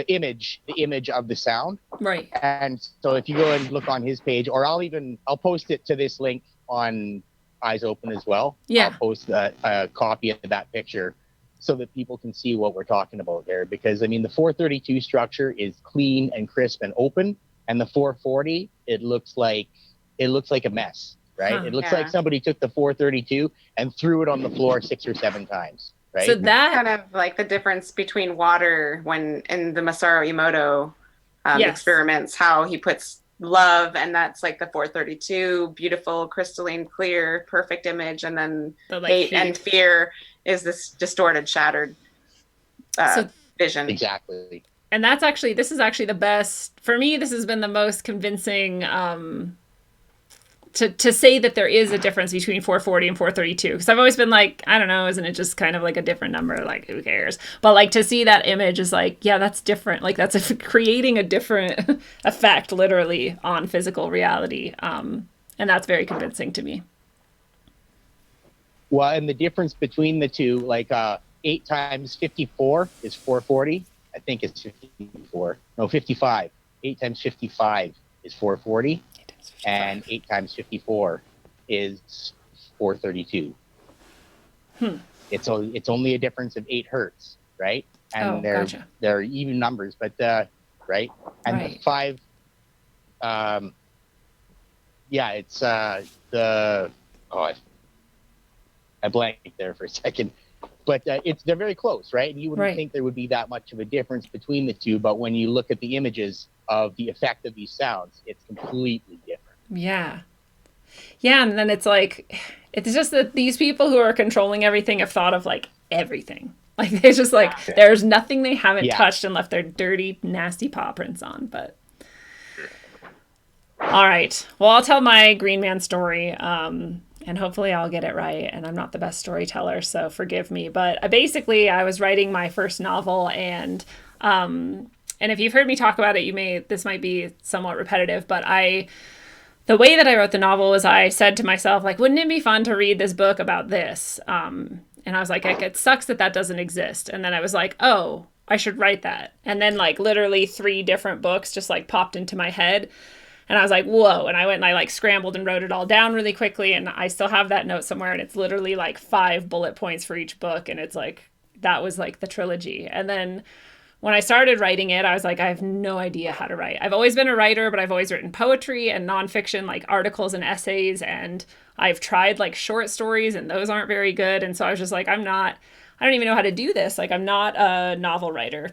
image of the sound.
Right.
And so if you go and look on his page, or I'll post it to this link on Eyes Open as well.
Yeah.
I'll post a copy of that picture so that people can see what we're talking about there. Because I mean, the 432 structure is clean and crisp and open, and the 440, it looks like a mess, right?
Huh.
It looks like somebody took the 432 and threw it on the floor 6 or 7 times. Right?
So that
kind of like the difference between water when in the Masaru Emoto experiments, how he puts love, and that's like the 432, beautiful, crystalline, clear, perfect image, and then hate and fear is this distorted, shattered vision.
Exactly.
And this is actually the best, for me, this has been the most convincing to say that there is a difference between 440 and 432, because I've always been like, I don't know, isn't it just kind of like a different number, like who cares? But like to see that image is like, yeah, that's different, like that's creating a different effect literally on physical reality, and that's very convincing to me.
Well, and the difference between the two, like 8 times 54 is 440. I think it's 54. No, 55. 8 times 55 is 440. And 8 times 54 is 432. It's only a difference of 8 hertz, right? And they're even numbers, but right. And the 5, it's I blanked there for a second, but they're very close, right? And you wouldn't think there would be that much of a difference between the two, but when you look at the images of the effect of these sounds, it's completely different.
Yeah. Yeah, and then it's like, it's just that these people who are controlling everything have thought of like everything. Like they're just like, there's nothing they haven't touched and left their dirty, nasty paw prints on, but. All right. Well, I'll tell my Green Man story, and hopefully I'll get it right, and I'm not the best storyteller, so forgive me. But I was writing my first novel, and if you've heard me talk about it, this might be somewhat repetitive, but the way that I wrote the novel was I said to myself, like, wouldn't it be fun to read this book about this? And I was like, it sucks that doesn't exist. And then I was like, oh, I should write that. And then like literally 3 different books just like popped into my head. And I was like, whoa. And I went and I like scrambled and wrote it all down really quickly. And I still have that note somewhere. And it's literally like 5 bullet points for each book. And it's like, that was like the trilogy. And then when I started writing it, I was like, I have no idea how to write. I've always been a writer, but I've always written poetry and nonfiction, like articles and essays. And I've tried like short stories and those aren't very good. And so I was just like, I don't even know how to do this. Like, I'm not a novel writer.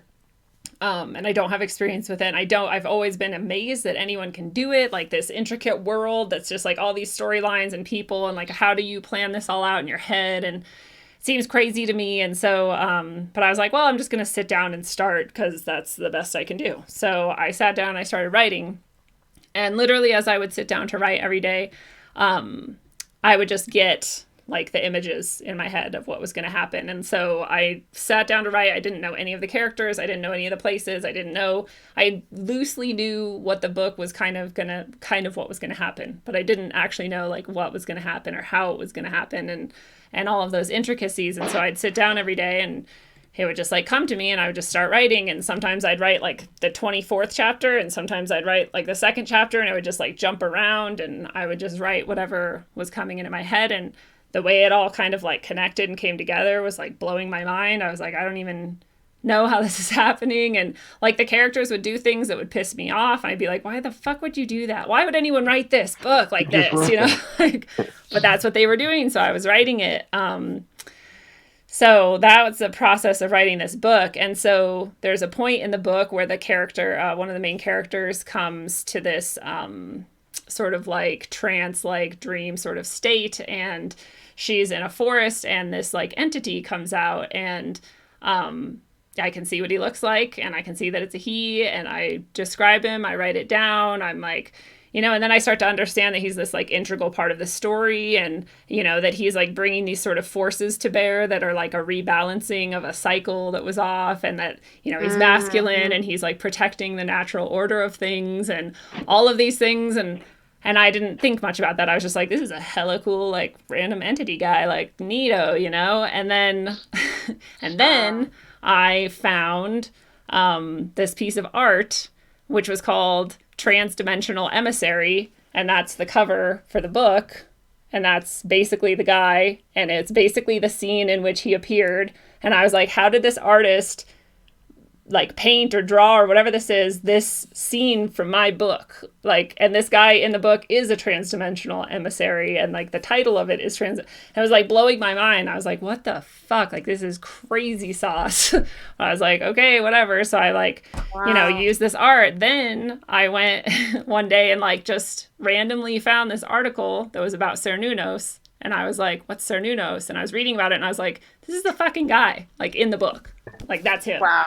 And I don't have experience with it. I've always been amazed that anyone can do it. Like this intricate world that's just like all these storylines and people and like, how do you plan this all out in your head? And seems crazy to me. And so, but I was like, well, I'm just going to sit down and start because that's the best I can do. So I sat down and I started writing, and literally as I would sit down to write every day, I would just get like the images in my head of what was going to happen. And so I sat down to write. I didn't know any of the characters. I didn't know any of the places. I loosely knew what the book was kind of what was going to happen, but I didn't actually know like what was going to happen or how it was going to happen and all of those intricacies. And so I'd sit down every day and it would just like come to me and I would just start writing. And sometimes I'd write like the 24th chapter and sometimes I'd write like the 2nd chapter, and it would just like jump around and I would just write whatever was coming into my head. And the way it all kind of like connected and came together was like blowing my mind. I was like, I don't even know how this is happening. And like the characters would do things that would piss me off. And I'd be like, why the fuck would you do that? Why would anyone write this book like this? You know, like, but that's what they were doing. So I was writing it. So that was the process of writing this book. And so there's a point in the book where the character, one of the main characters, comes to this sort of like trance, like dream sort of state. And she's in a forest, and this like entity comes out, and I can see what he looks like, and I can see that it's a he, and I describe him, I write it down. I'm like, you know, and then I start to understand that he's this like integral part of the story, and, you know, that he's like bringing these sort of forces to bear that are like a rebalancing of a cycle that was off, and that, you know, he's masculine and he's like protecting the natural order of things and all of these things. And I didn't think much about that. I was just like, this is a hella cool, like, random entity guy, like, neato, you know? And then, and then I found this piece of art, which was called Transdimensional Emissary. And that's the cover for the book. And that's basically the guy. And it's basically the scene in which he appeared. And I was like, how did this artist like paint or draw or whatever this scene from my book? Like, and this guy in the book is a transdimensional emissary, and like the title of it is it was like blowing my mind. I was like, what the fuck? Like, this is crazy sauce. I was like, okay, whatever. So I like, you know, used this art. Then I went one day and like just randomly found this article that was about Cernunnos. And I was like, what's Cernunnos? And I was reading about it, and I was like, this is the fucking guy, like, in the book. Like, that's him.
Wow.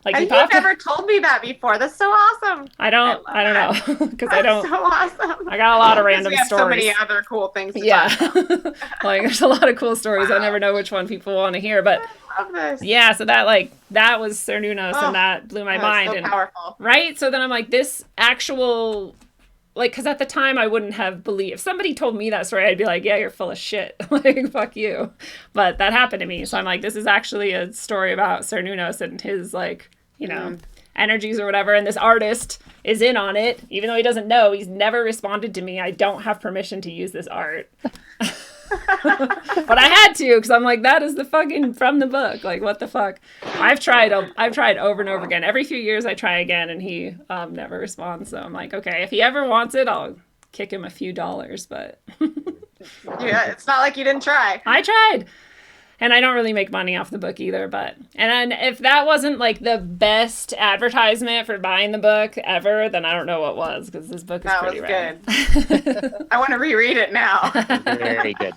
Like,
and you've never told me that before. That's so awesome.
I don't know. Because I don't.
So awesome.
I got a lot of random
we have
stories.
So many other cool things to talk about.
Like, there's a lot of cool stories. I never know which one people want to hear. But
I love this.
Yeah, so that was Cernunnos, and that blew my mind.
So powerful.
Right? So then I'm like, this actual, like, because at the time I wouldn't have believed. If somebody told me that story, I'd be like, yeah, you're full of shit. Like, fuck you. But that happened to me. So I'm like, this is actually a story about Cernunnos and his, like, you know, energies or whatever. And this artist is in on it, even though he doesn't know. He's never responded to me. I don't have permission to use this art. But I had to, because I'm like, that is the fucking from the book. Like, what the fuck? I've tried over and over again. Every few years I try again, and he never responds. So I'm like, okay, if he ever wants it, I'll kick him a few dollars. But
yeah, it's not like you didn't try.
I tried. And I don't really make money off the book either, but, and then if that wasn't like the best advertisement for buying the book ever, then I don't know what was, because this book is pretty rad.
Good. I want to reread it now.
Very good.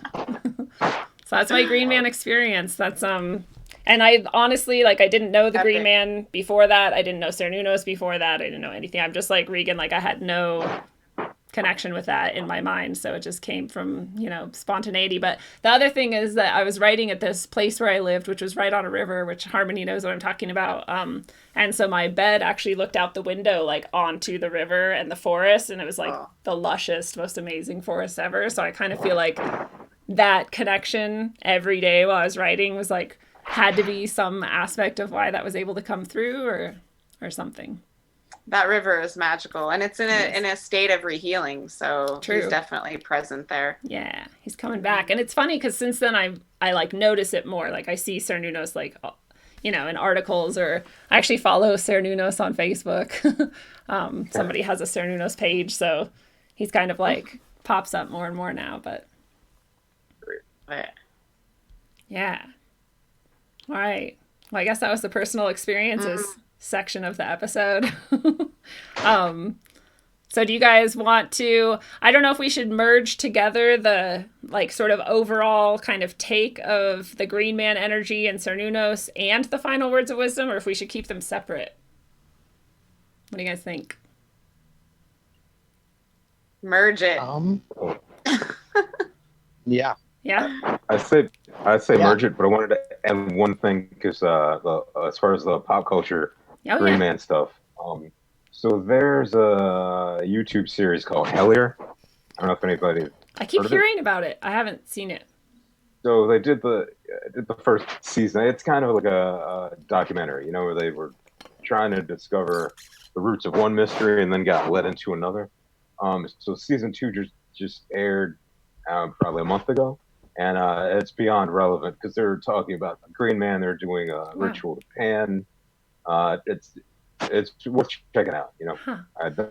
So that's my Green Man experience. That's, and I honestly, like, I didn't know the Green Man before that. I didn't know Cernunnos before that. I didn't know anything. I'm just like Regan, like, I had no connection with that in my mind, so it just came from, you know, spontaneity. But the other thing is that I was writing at this place where I lived, which was right on a river, which Harmony knows what I'm talking about, and so my bed actually looked out the window like onto the river and the forest, and it was like the lushest, most amazing forest ever. So I kind of feel like that connection every day while I was writing was like, had to be some aspect of why that was able to come through, or something.
That river is magical, and it's in a state of rehealing, so he's definitely present there.
Yeah, he's coming back. And it's funny because since then I like notice it more. Like, I see Cernunnos, like, you know, in articles, or I actually follow Cernunnos on Facebook. Somebody has a Cernunnos page, so he's kind of like pops up more and more now. But yeah. All right. Well, I guess that was the personal experiences section of the episode. So do you guys want to, I don't know if we should merge together the like sort of overall kind of take of the Green Man energy and Cernunnos and the final words of wisdom, or if we should keep them separate. What do you guys think?
Merge it.
Yeah.
Yeah.
I say merge it, but I wanted to add one thing, because as far as the pop culture Green Man stuff, so there's a YouTube series called Hellier. I don't know if anybody.
I keep hearing about it. I haven't seen it.
So they did the first season. It's kind of like a documentary, you know, where they were trying to discover the roots of one mystery and then got led into another. So season 2 just aired probably a month ago. And it's beyond relevant, because they're talking about the Green Man. They're doing a ritual to Pan. It's worth checking out. You know,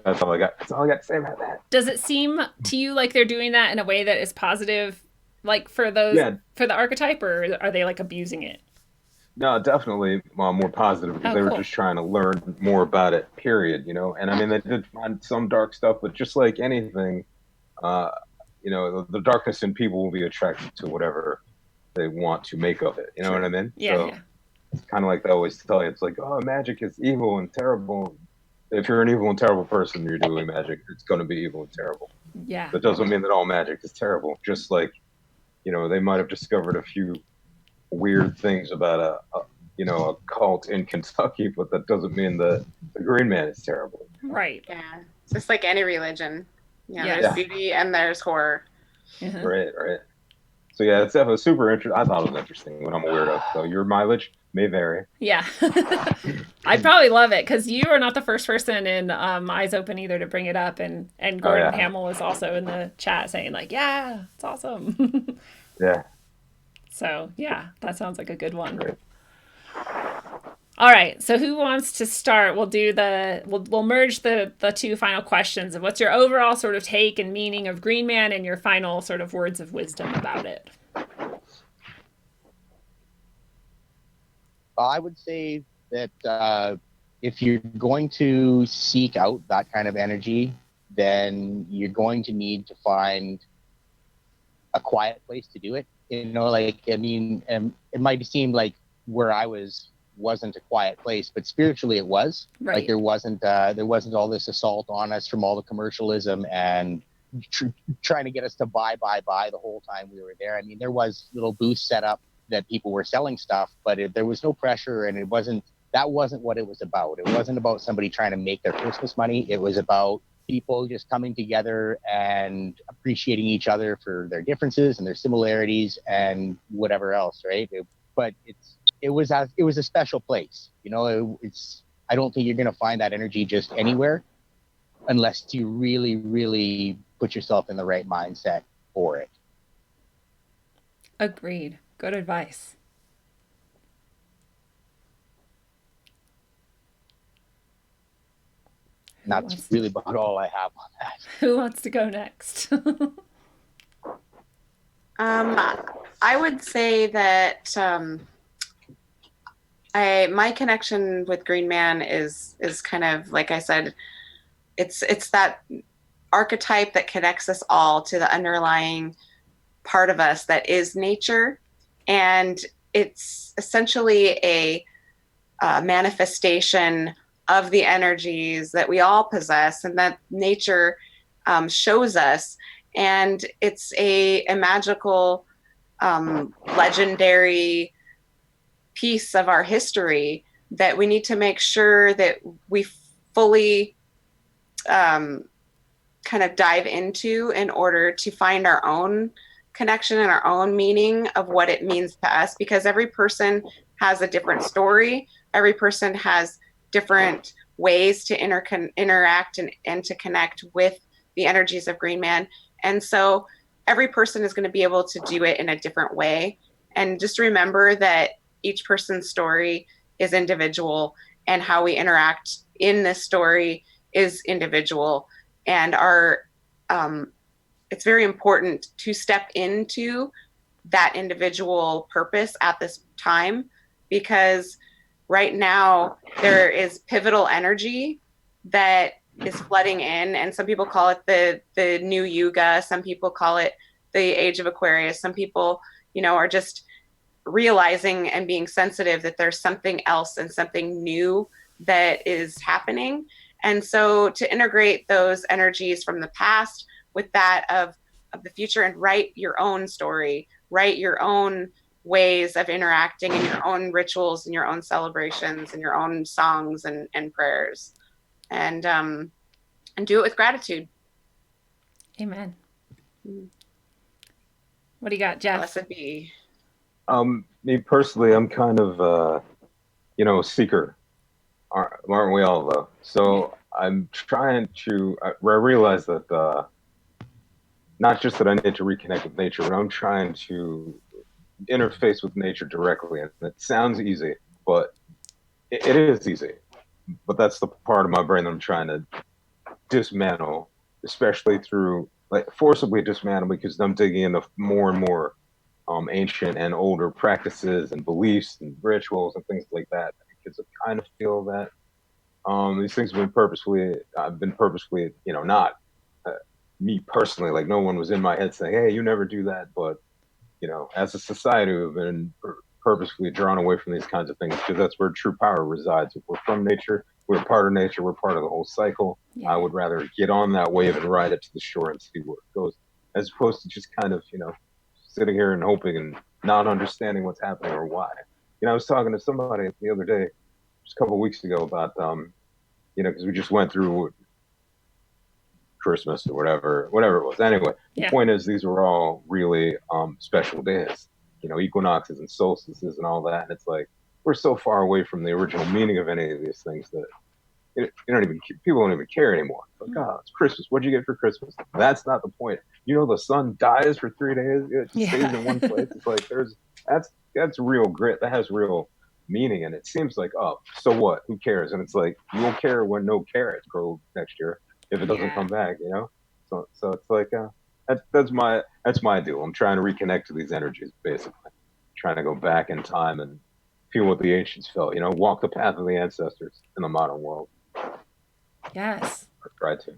that's all I got. That's all I got to say about that.
Does it seem to you like they're doing that in a way that is positive like for those
Yeah,
for the archetype, or are they like abusing it?
no, definitely more positive because
Oh,
they were
cool.
just trying to learn more about it, period, you know. And I mean, they did find some dark stuff, but just like anything, uh, you know, the darkness in people will be attracted to whatever they want to make of it. You know what
True.
I mean?
Yeah,
So
yeah.
it's kind of like they always tell you, it's like, oh, magic is evil and terrible. If you're an evil and terrible person, you're doing magic, it's going to be evil and terrible.
Yeah.
That doesn't mean that all magic is terrible. Just like, you know, they might have discovered a few weird things about you know, a cult in Kentucky, but that doesn't mean that the Green Man is terrible.
Right.
Yeah, it's just like any religion. Yeah, there's
Yes.
Yeah,
beauty and there's horror.
Uh-huh.
right, right. So yeah, it's definitely super interesting. I thought it was interesting when I'm a weirdo. So your mileage may vary.
Yeah. I'd probably love it because you are not the first person in Eyes Open either to bring it up, and
Oh
Gordon
yeah,
Hamill was also in the chat saying like, yeah, it's awesome.
yeah.
So yeah, that sounds like a good one.
Great.
All right, so who wants to start? We'll merge the two final questions of what's your overall sort of take and meaning of Green Man and your final sort of words of wisdom about it.
I would say that if you're going to seek out that kind of energy, then you're going to need to find a quiet place to do it. You know, like, I mean, it might seem like where I wasn't a quiet place, but spiritually it was.
Right.
Like there wasn't all this assault on us from all the commercialism and trying to get us to buy the whole time we were there. I mean, there was little booths set up that people were selling stuff, but there was no pressure, and that wasn't what it was about. It wasn't about somebody trying to make their Christmas money. It was about people just coming together and appreciating each other for their differences and their similarities and whatever else, right? But it was a special place, you know. I don't think you're going to find that energy just anywhere unless you really, really put yourself in the right mindset for it.
Agreed. Good advice.
And that's really about all I have on that.
Who wants to go next?
I would say that my connection with Green Man is kind of like I said, it's that archetype that connects us all to the underlying part of us that is nature, and it's essentially a manifestation of the energies that we all possess and that nature shows us. And it's a magical, legendary piece of our history that we need to make sure that we fully kind of dive into in order to find our own connection and our own meaning of what it means to us, because every person has a different story. Every person has different ways to interact and to connect with the energies of Green Man. And so every person is going to be able to do it in a different way. And just remember that each person's story is individual, and how we interact in this story is individual. And it's very important to step into that individual purpose at this time, because right now there is pivotal energy that is flooding in, and some people call it the new yuga, some people call it the age of Aquarius, some people, you know, are just realizing and being sensitive that there's something else and something new that is happening. And so to integrate those energies from the past with that of the future, and write your own story, write your own ways of interacting, and your own rituals and your own celebrations and your own songs and prayers, and do it with gratitude.
Amen. What do you got, Jeff?
Blessed be.
Me personally, I'm kind of you know, a seeker. Aren't we all though? So I'm trying to. I realize that not just that I need to reconnect with nature, but I'm trying to interface with nature directly. And it sounds easy, but it is easy. But that's the part of my brain that I'm trying to dismantle, especially through like forcibly dismantled because I'm digging into more and more ancient and older practices and beliefs and rituals and things like that. Because I kind of feel that these things have been purposefully, not me personally, like no one was in my head saying, hey, you never do that. But, as a society, we've been purposefully drawn away from these kinds of things because that's where true power resides. If we're from nature, we're part of nature, we're part of the whole cycle.
Yeah.
I would rather get on that wave and ride it to the shore and see where it goes, as opposed to just kind of, sitting here and hoping and not understanding what's happening or why. I was talking to somebody the other day, just a couple of weeks ago, about because we just went through Christmas or whatever it was. Anyway,
Yeah.
The point is, these were all really special days, equinoxes and solstices and all that. And it's like, we're so far away from the original meaning of any of these things that people don't even care anymore. It's like, oh, it's Christmas. What'd you get for Christmas? That's not the point. The sun dies for 3 days. It just stays in one place. It's like, that's real grit. That has real meaning. And it seems like, oh, so what? Who cares? And it's like, you'll care when no carrots grow next year if it doesn't come back, So it's like, that's my deal. I'm trying to reconnect to these energies, basically. Trying to go back in time and feel what the ancients felt, walk the path of the ancestors in the modern world.
Yes.
Or try to.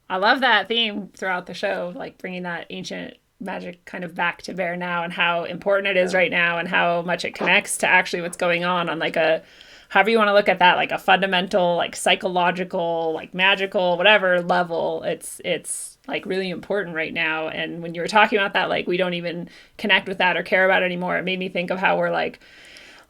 I love that theme throughout the show, like bringing that ancient magic kind of back to bear now and how important it is right now and how much it connects to actually what's going on like a, however you want to look at that, like a fundamental, like psychological, like magical, whatever level. It's like really important right now. And when you were talking about that, like we don't even connect with that or care about it anymore. It made me think of how we're like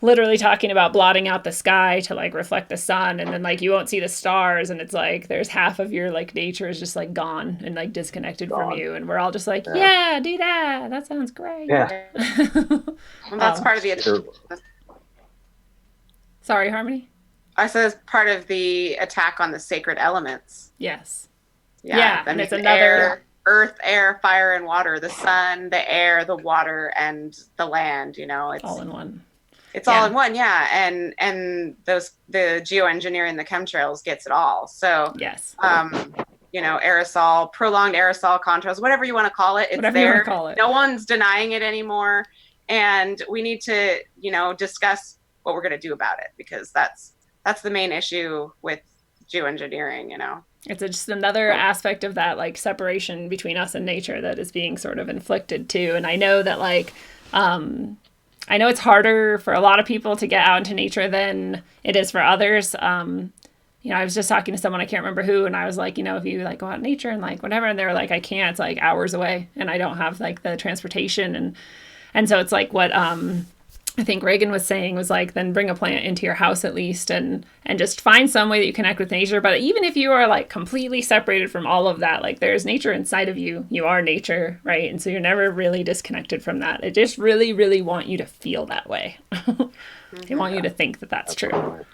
literally talking about blotting out the sky to like reflect the sun, and then like you won't see the stars, and it's like there's half of your like nature is just like gone and like disconnected from you, and we're all just like, yeah, do that sounds great.
Well, that's part of the
Sorry, Harmony?
I said it's part of the attack on the sacred elements.
Yes.
Yeah,
and it's another
earth, air, fire, and water, the sun, the air, the water, and the land, it's
all in one.
It's all in one, and the geoengineering, the chemtrails gets it all. So
yes,
aerosol, prolonged aerosol contrails, whatever you want to call it, it's
whatever
there.
You want to call it.
No one's denying it anymore, and we need to, discuss what we're going to do about it, because that's the main issue with geoengineering.
It's just another aspect of that like separation between us and nature that is being sort of inflicted too. And I know that like I know it's harder for a lot of people to get out into nature than it is for others. I was just talking to someone, I can't remember who, and I was like, if you like go out in nature and like whatever, and they were like, I can't, it's like hours away and I don't have like the transportation. And so it's like what I think Reagan was saying was like, then bring a plant into your house at least and just find some way that you connect with nature. But even if you are like completely separated from all of that, like there's nature inside of you. You are nature, right? And so you're never really disconnected from that. It just really, really want you to feel that way. They want you to think that that's true.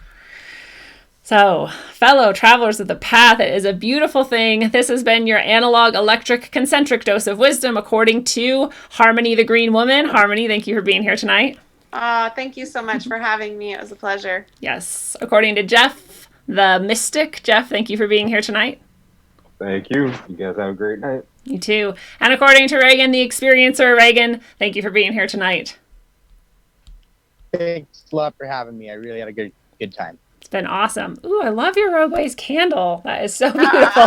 So, fellow travelers of the path, it is a beautiful thing. This has been your analog, electric, concentric dose of wisdom according to Harmony the Green Woman. Harmony, thank you for being here tonight.
Thank you so much for having me. It was a pleasure.
Yes. According to Jeff, the mystic. Jeff, thank you for being here tonight.
Thank you. You guys have a great night.
You too. And according to Reagan, the experiencer, Reagan, thank you for being here tonight.
Thanks a lot for having me. I really had a good time.
It's been awesome. Ooh, I love your Rogueways candle. That is so beautiful.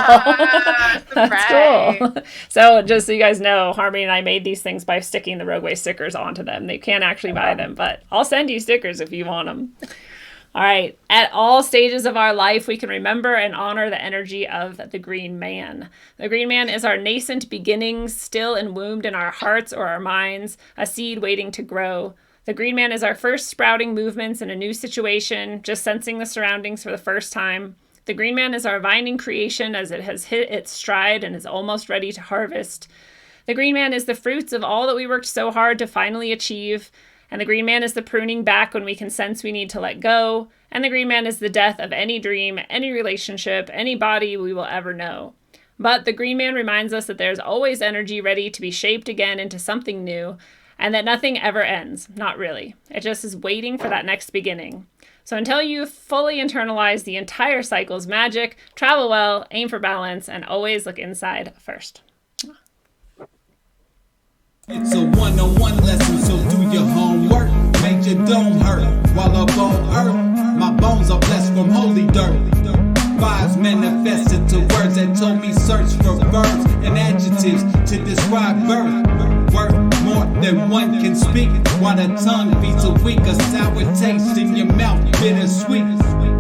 That's cool. So just so you guys know, Harmony and I made these things by sticking the Rogueway stickers onto them. They can't actually buy them, but I'll send you stickers if you want them. All right. At all stages of our life, we can remember and honor the energy of the Green Man. The Green Man is our nascent beginnings, still enwombed in our hearts or our minds, a seed waiting to grow. The Green Man is our first sprouting movements in a new situation, just sensing the surroundings for the first time. The Green Man is our vining creation as it has hit its stride and is almost ready to harvest. The Green Man is the fruits of all that we worked so hard to finally achieve. And the Green Man is the pruning back when we can sense we need to let go. And the Green Man is the death of any dream, any relationship, any body we will ever know. But the Green Man reminds us that there's always energy ready to be shaped again into something new, and that nothing ever ends. Not really. It just is waiting for that next beginning. So until you fully internalize the entire cycle's magic, travel well, aim for balance, and always look inside first.
It's a one-on-one lesson, so do your homework. Make your dome hurt while up on earth. My bones are blessed from holy dirt. Vibes manifested to words that told me search for verbs and adjectives to describe birth. Worth more than one can speak, while the tongue feeds a weak, a sour taste in your mouth, bittersweet.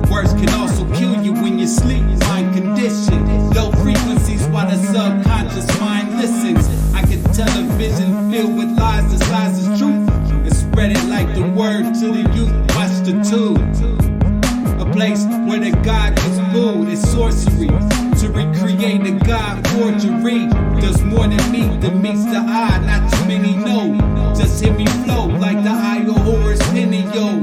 Words can also kill you when you sleep. Mind condition, low frequencies while the subconscious mind listens. I can tell a vision filled with lies, disguised as truth, and spread it like the word to the youth. Watch the tube. A place where the God gets food is sorcery. To recreate a God forgery does more than meets the eye. Not too many know. Just hear me flow like the eye of Horus Pinio.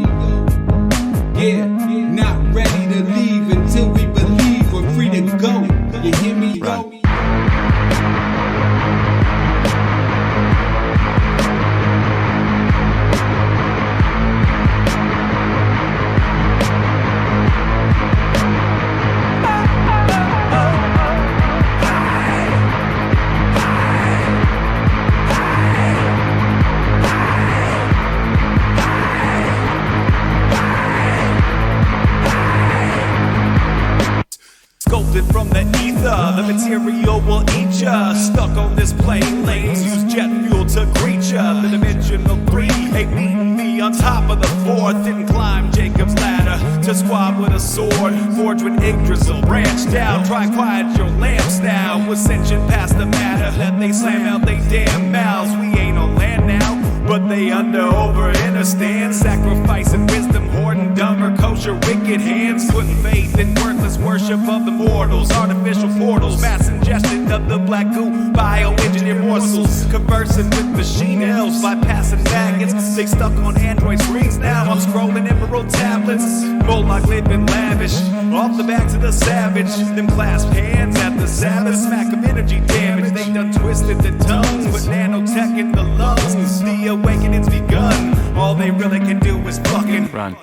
Yeah, not ready to leave until we believe we're free to go. You hear me?
Run. Sculpted from the ether, the material will eat ya. Stuck on this plane, lanes use jet fuel to greet ya. The dimensional 3 ain't beating me on top of the 4th. Didn't climb Jacob's ladder to squab with a sword. Forged with ink drizzle, branch down. Try quiet your lamps now. Ascension past the matter, that they slam out they damn mouths. We ain't on land now, but they over understand. Sacrificing wisdom, hoarding dumber, kosher, wicked hands. Putting faith in worthless worship of the mortals. Artificial portals, mass ingestion of the black goo. Bioengineered morsels, conversing with machine elves. Bypassing maggots, they stuck on Android screens now. I'm scrolling emerald tablets. Moloch living lavish, off the backs of the savage. Them clasped hands at the Sabbath. Smack of energy damage, they done twisted the tongues. Put nanotech in the lungs. The awakening's begun. All they really can do is fucking run.